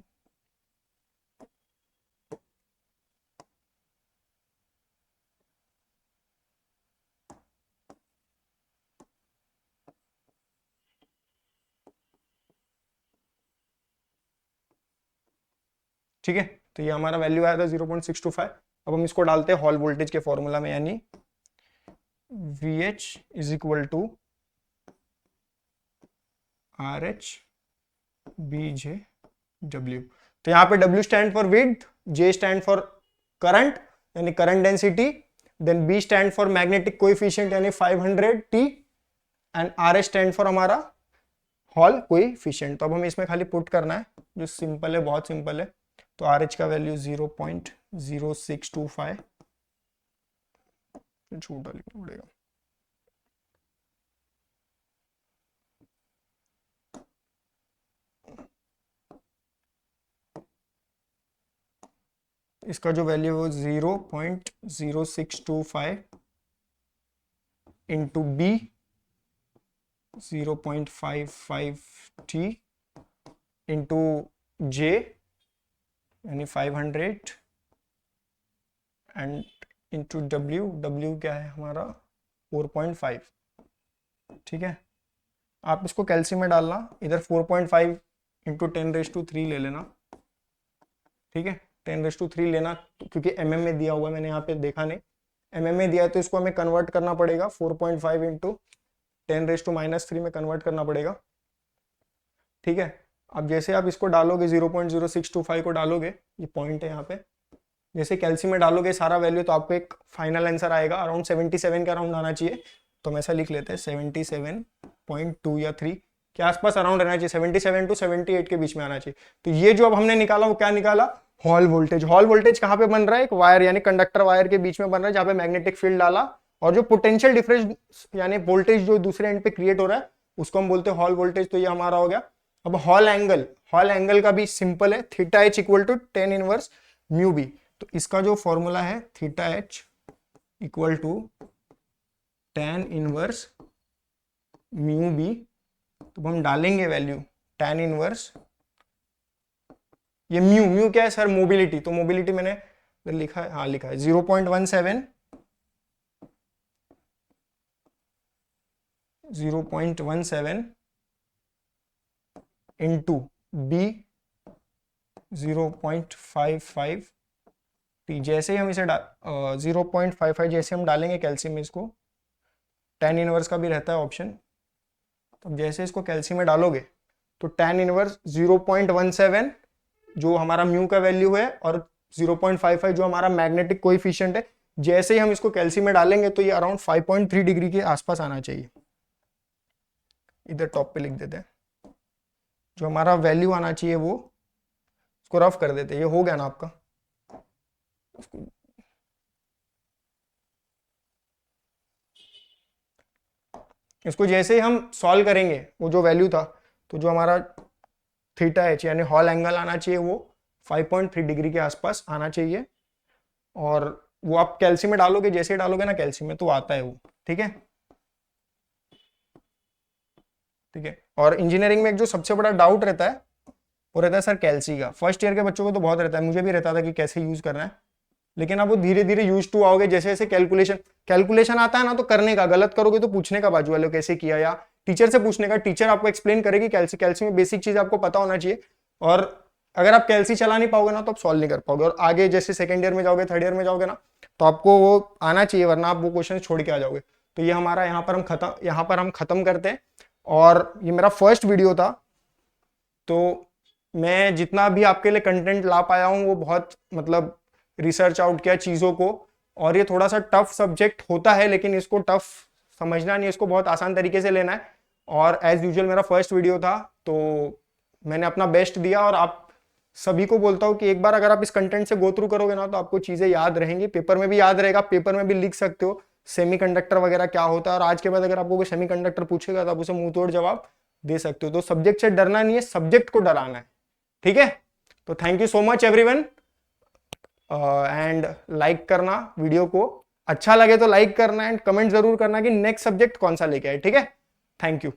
ठीक है। तो ये हमारा वैल्यू आया था 0.625। अब हम इसको डालते हैं हॉल वोल्टेज के फॉर्मूला में, यानी VH is equal to RH BJ W। तो यहाँ पे W stand for width, J stand for current यानी current density, then B stand for magnetic coefficient यानी 500T, and RH stand for हमारा Hall coefficient. तो अब हमें इसमें खाली पुट करना है, जो सिंपल है, बहुत सिंपल है। तो RH का वैल्यू 0.0625, छोटा लिखना पड़ेगा। इसका जो वैल्यू है 0.0625 इंटू बी 0.55T इंटू जे यानी 500 एंड इंटू डब्ल्यू, डब्ल्यू क्या है हमारा 4.5। ठीक है, आप इसको कैल्शियम में डालना, इधर 4.5 इंटू 10⁻³ ले लेना। ठीक है, 10⁻³ लेना, क्योंकि mm में दिया हुआ है, मैंने यहाँ पे देखा नहीं, mm में दिया है तो इसको हमें कन्वर्ट करना पड़ेगा 4.5 इंटू 10⁻³ में कन्वर्ट करना पड़ेगा। ठीक है, अब जैसे आप इसको डालोगे 0.0625 को डालोगे, ये पॉइंट है यहाँ पे, जैसे कैल्शियम में डालोगे सारा वैल्यू, तो आपको एक फाइनल आंसर आएगा अराउंड 77 के अराउंड आना चाहिए। तो हम ऐसा लिख लेते हैं 77.2 या 3 के आसपास अराउंड रहना चाहिए, 77 to 78 के बीच में आना चाहिए। तो ये जो अब हमने निकाला वो क्या निकाला? Hall voltage. हॉल वोल्टेज कहाँ पे बन रहा है? एक वायर यानी कंडक्टर वायर के बीच में बन रहा है, जहाँ पे मैग्नेटिक फील्ड डाला, और जो पोटेंशियल डिफरेंस यानी वोल्टेज जो दूसरे एंड पे क्रिएट हो रहा है उसको हम बोलते हैं हॉल वोल्टेज। तो ये हमारा हो गया। अब हॉल एंगल का भी सिंपल है, theta H equal to tan inverse mu B. तो इसका जो फॉर्मूला है theta H equal to tan inverse mu B तो हम डालेंगे वैल्यू tan इनवर्स, ये म्यू क्या है सर, मोबिलिटी, तो मोबिलिटी मैंने लिखा है, हाँ लिखा है 0.17 इंटू बी 0.55 टी। जैसे ही हम इसे 0.55 जैसे हम डालेंगे कैल्शियम में, इसको tan इनवर्स का भी रहता है ऑप्शन, तो जैसे इसको कैल्शियम में डालोगे तो tan इनवर्स 0.17 जो हमारा म्यू का वैल्यू है और 0.55 जो हमारा मैग्नेटिक कोएफिशिएंट है, जैसे ही हम इसको कैल्शियम में डालेंगे तो ये अराउंड 5.3 डिग्री के आसपास आना चाहिए। इधर टॉप पे लिख देते हैं, जो हमारा वैल्यू आना चाहिए वो, इसको रफ कर देते हैं। ये हो गया ना आपका, इसको जैसे ही हम सॉल्व करेंगे वो जो वैल्यू था, तो जो हमारा थीटा एच यानी हॉल एंगल आना चाहिए वो 5.3 डिग्री के आसपास आना चाहिए। और वो आप कैल्शियम में डालोगे, जैसे ही डालोगे ना कैल्शियम में तो आता है वो, ठीक है। ठीक है, और इंजीनियरिंग में एक जो सबसे बड़ा डाउट रहता है वो रहता है सर कैल्सी का। फर्स्ट ईयर के बच्चों को तो बहुत रहता है, मुझे भी रहता था कि कैसे यूज करना है, लेकिन आप वो धीरे धीरे यूज टू आओगे। जैसे जैसे कैलकुलेशन आता है ना, तो करने का, गलत करोगे तो पूछने का बाजू वाले कैसे किया, या टीचर से पूछने का, टीचर आपको एक्सप्लेन करेगी कैल्सी में बेसिक चीज आपको पता होना चाहिए। और अगर आप कैल्सी चला नहीं पाओगे ना तो आप सॉल्व नहीं कर पाओगे, और आगे जैसे सेकंड ईयर में जाओगे, थर्ड ईयर में जाओगे ना, तो आपको वो आना चाहिए, वरना आप वो क्वेश्चन छोड़ के आ जाओगे। तो ये हमारा यहाँ पर हम खत्म करते हैं। और ये मेरा फर्स्ट वीडियो था, तो मैं जितना भी आपके लिए कंटेंट ला पाया हूँ वो बहुत मतलब रिसर्च आउट किया चीज़ों को। और ये थोड़ा सा टफ सब्जेक्ट होता है, लेकिन इसको टफ समझना नहीं, इसको बहुत आसान तरीके से लेना है। और एज यूजुअल मेरा फर्स्ट वीडियो था, तो मैंने अपना बेस्ट दिया। और आप सभी को बोलता हूँ कि एक बार अगर आप इस कंटेंट से गो थ्रू करोगे ना, तो आपको चीज़ें याद रहेंगी, पेपर में भी याद रहेगा, पेपर में भी लिख सकते हो सेमीकंडक्टर वगैरह क्या होता है। और आज के बाद अगर आपको कोई सेमीकंडक्टर पूछेगा तो आप उसे मुंह तोड़ जवाब दे सकते हो। तो सब्जेक्ट से डरना नहीं है, सब्जेक्ट को डराना है, ठीक है। तो thank you so much everyone, and like करना वीडियो को, अच्छा लगे तो लाइक करना, एंड कमेंट जरूर करना कि नेक्स्ट सब्जेक्ट कौन सा लेके आए, ठीक है। Thank you.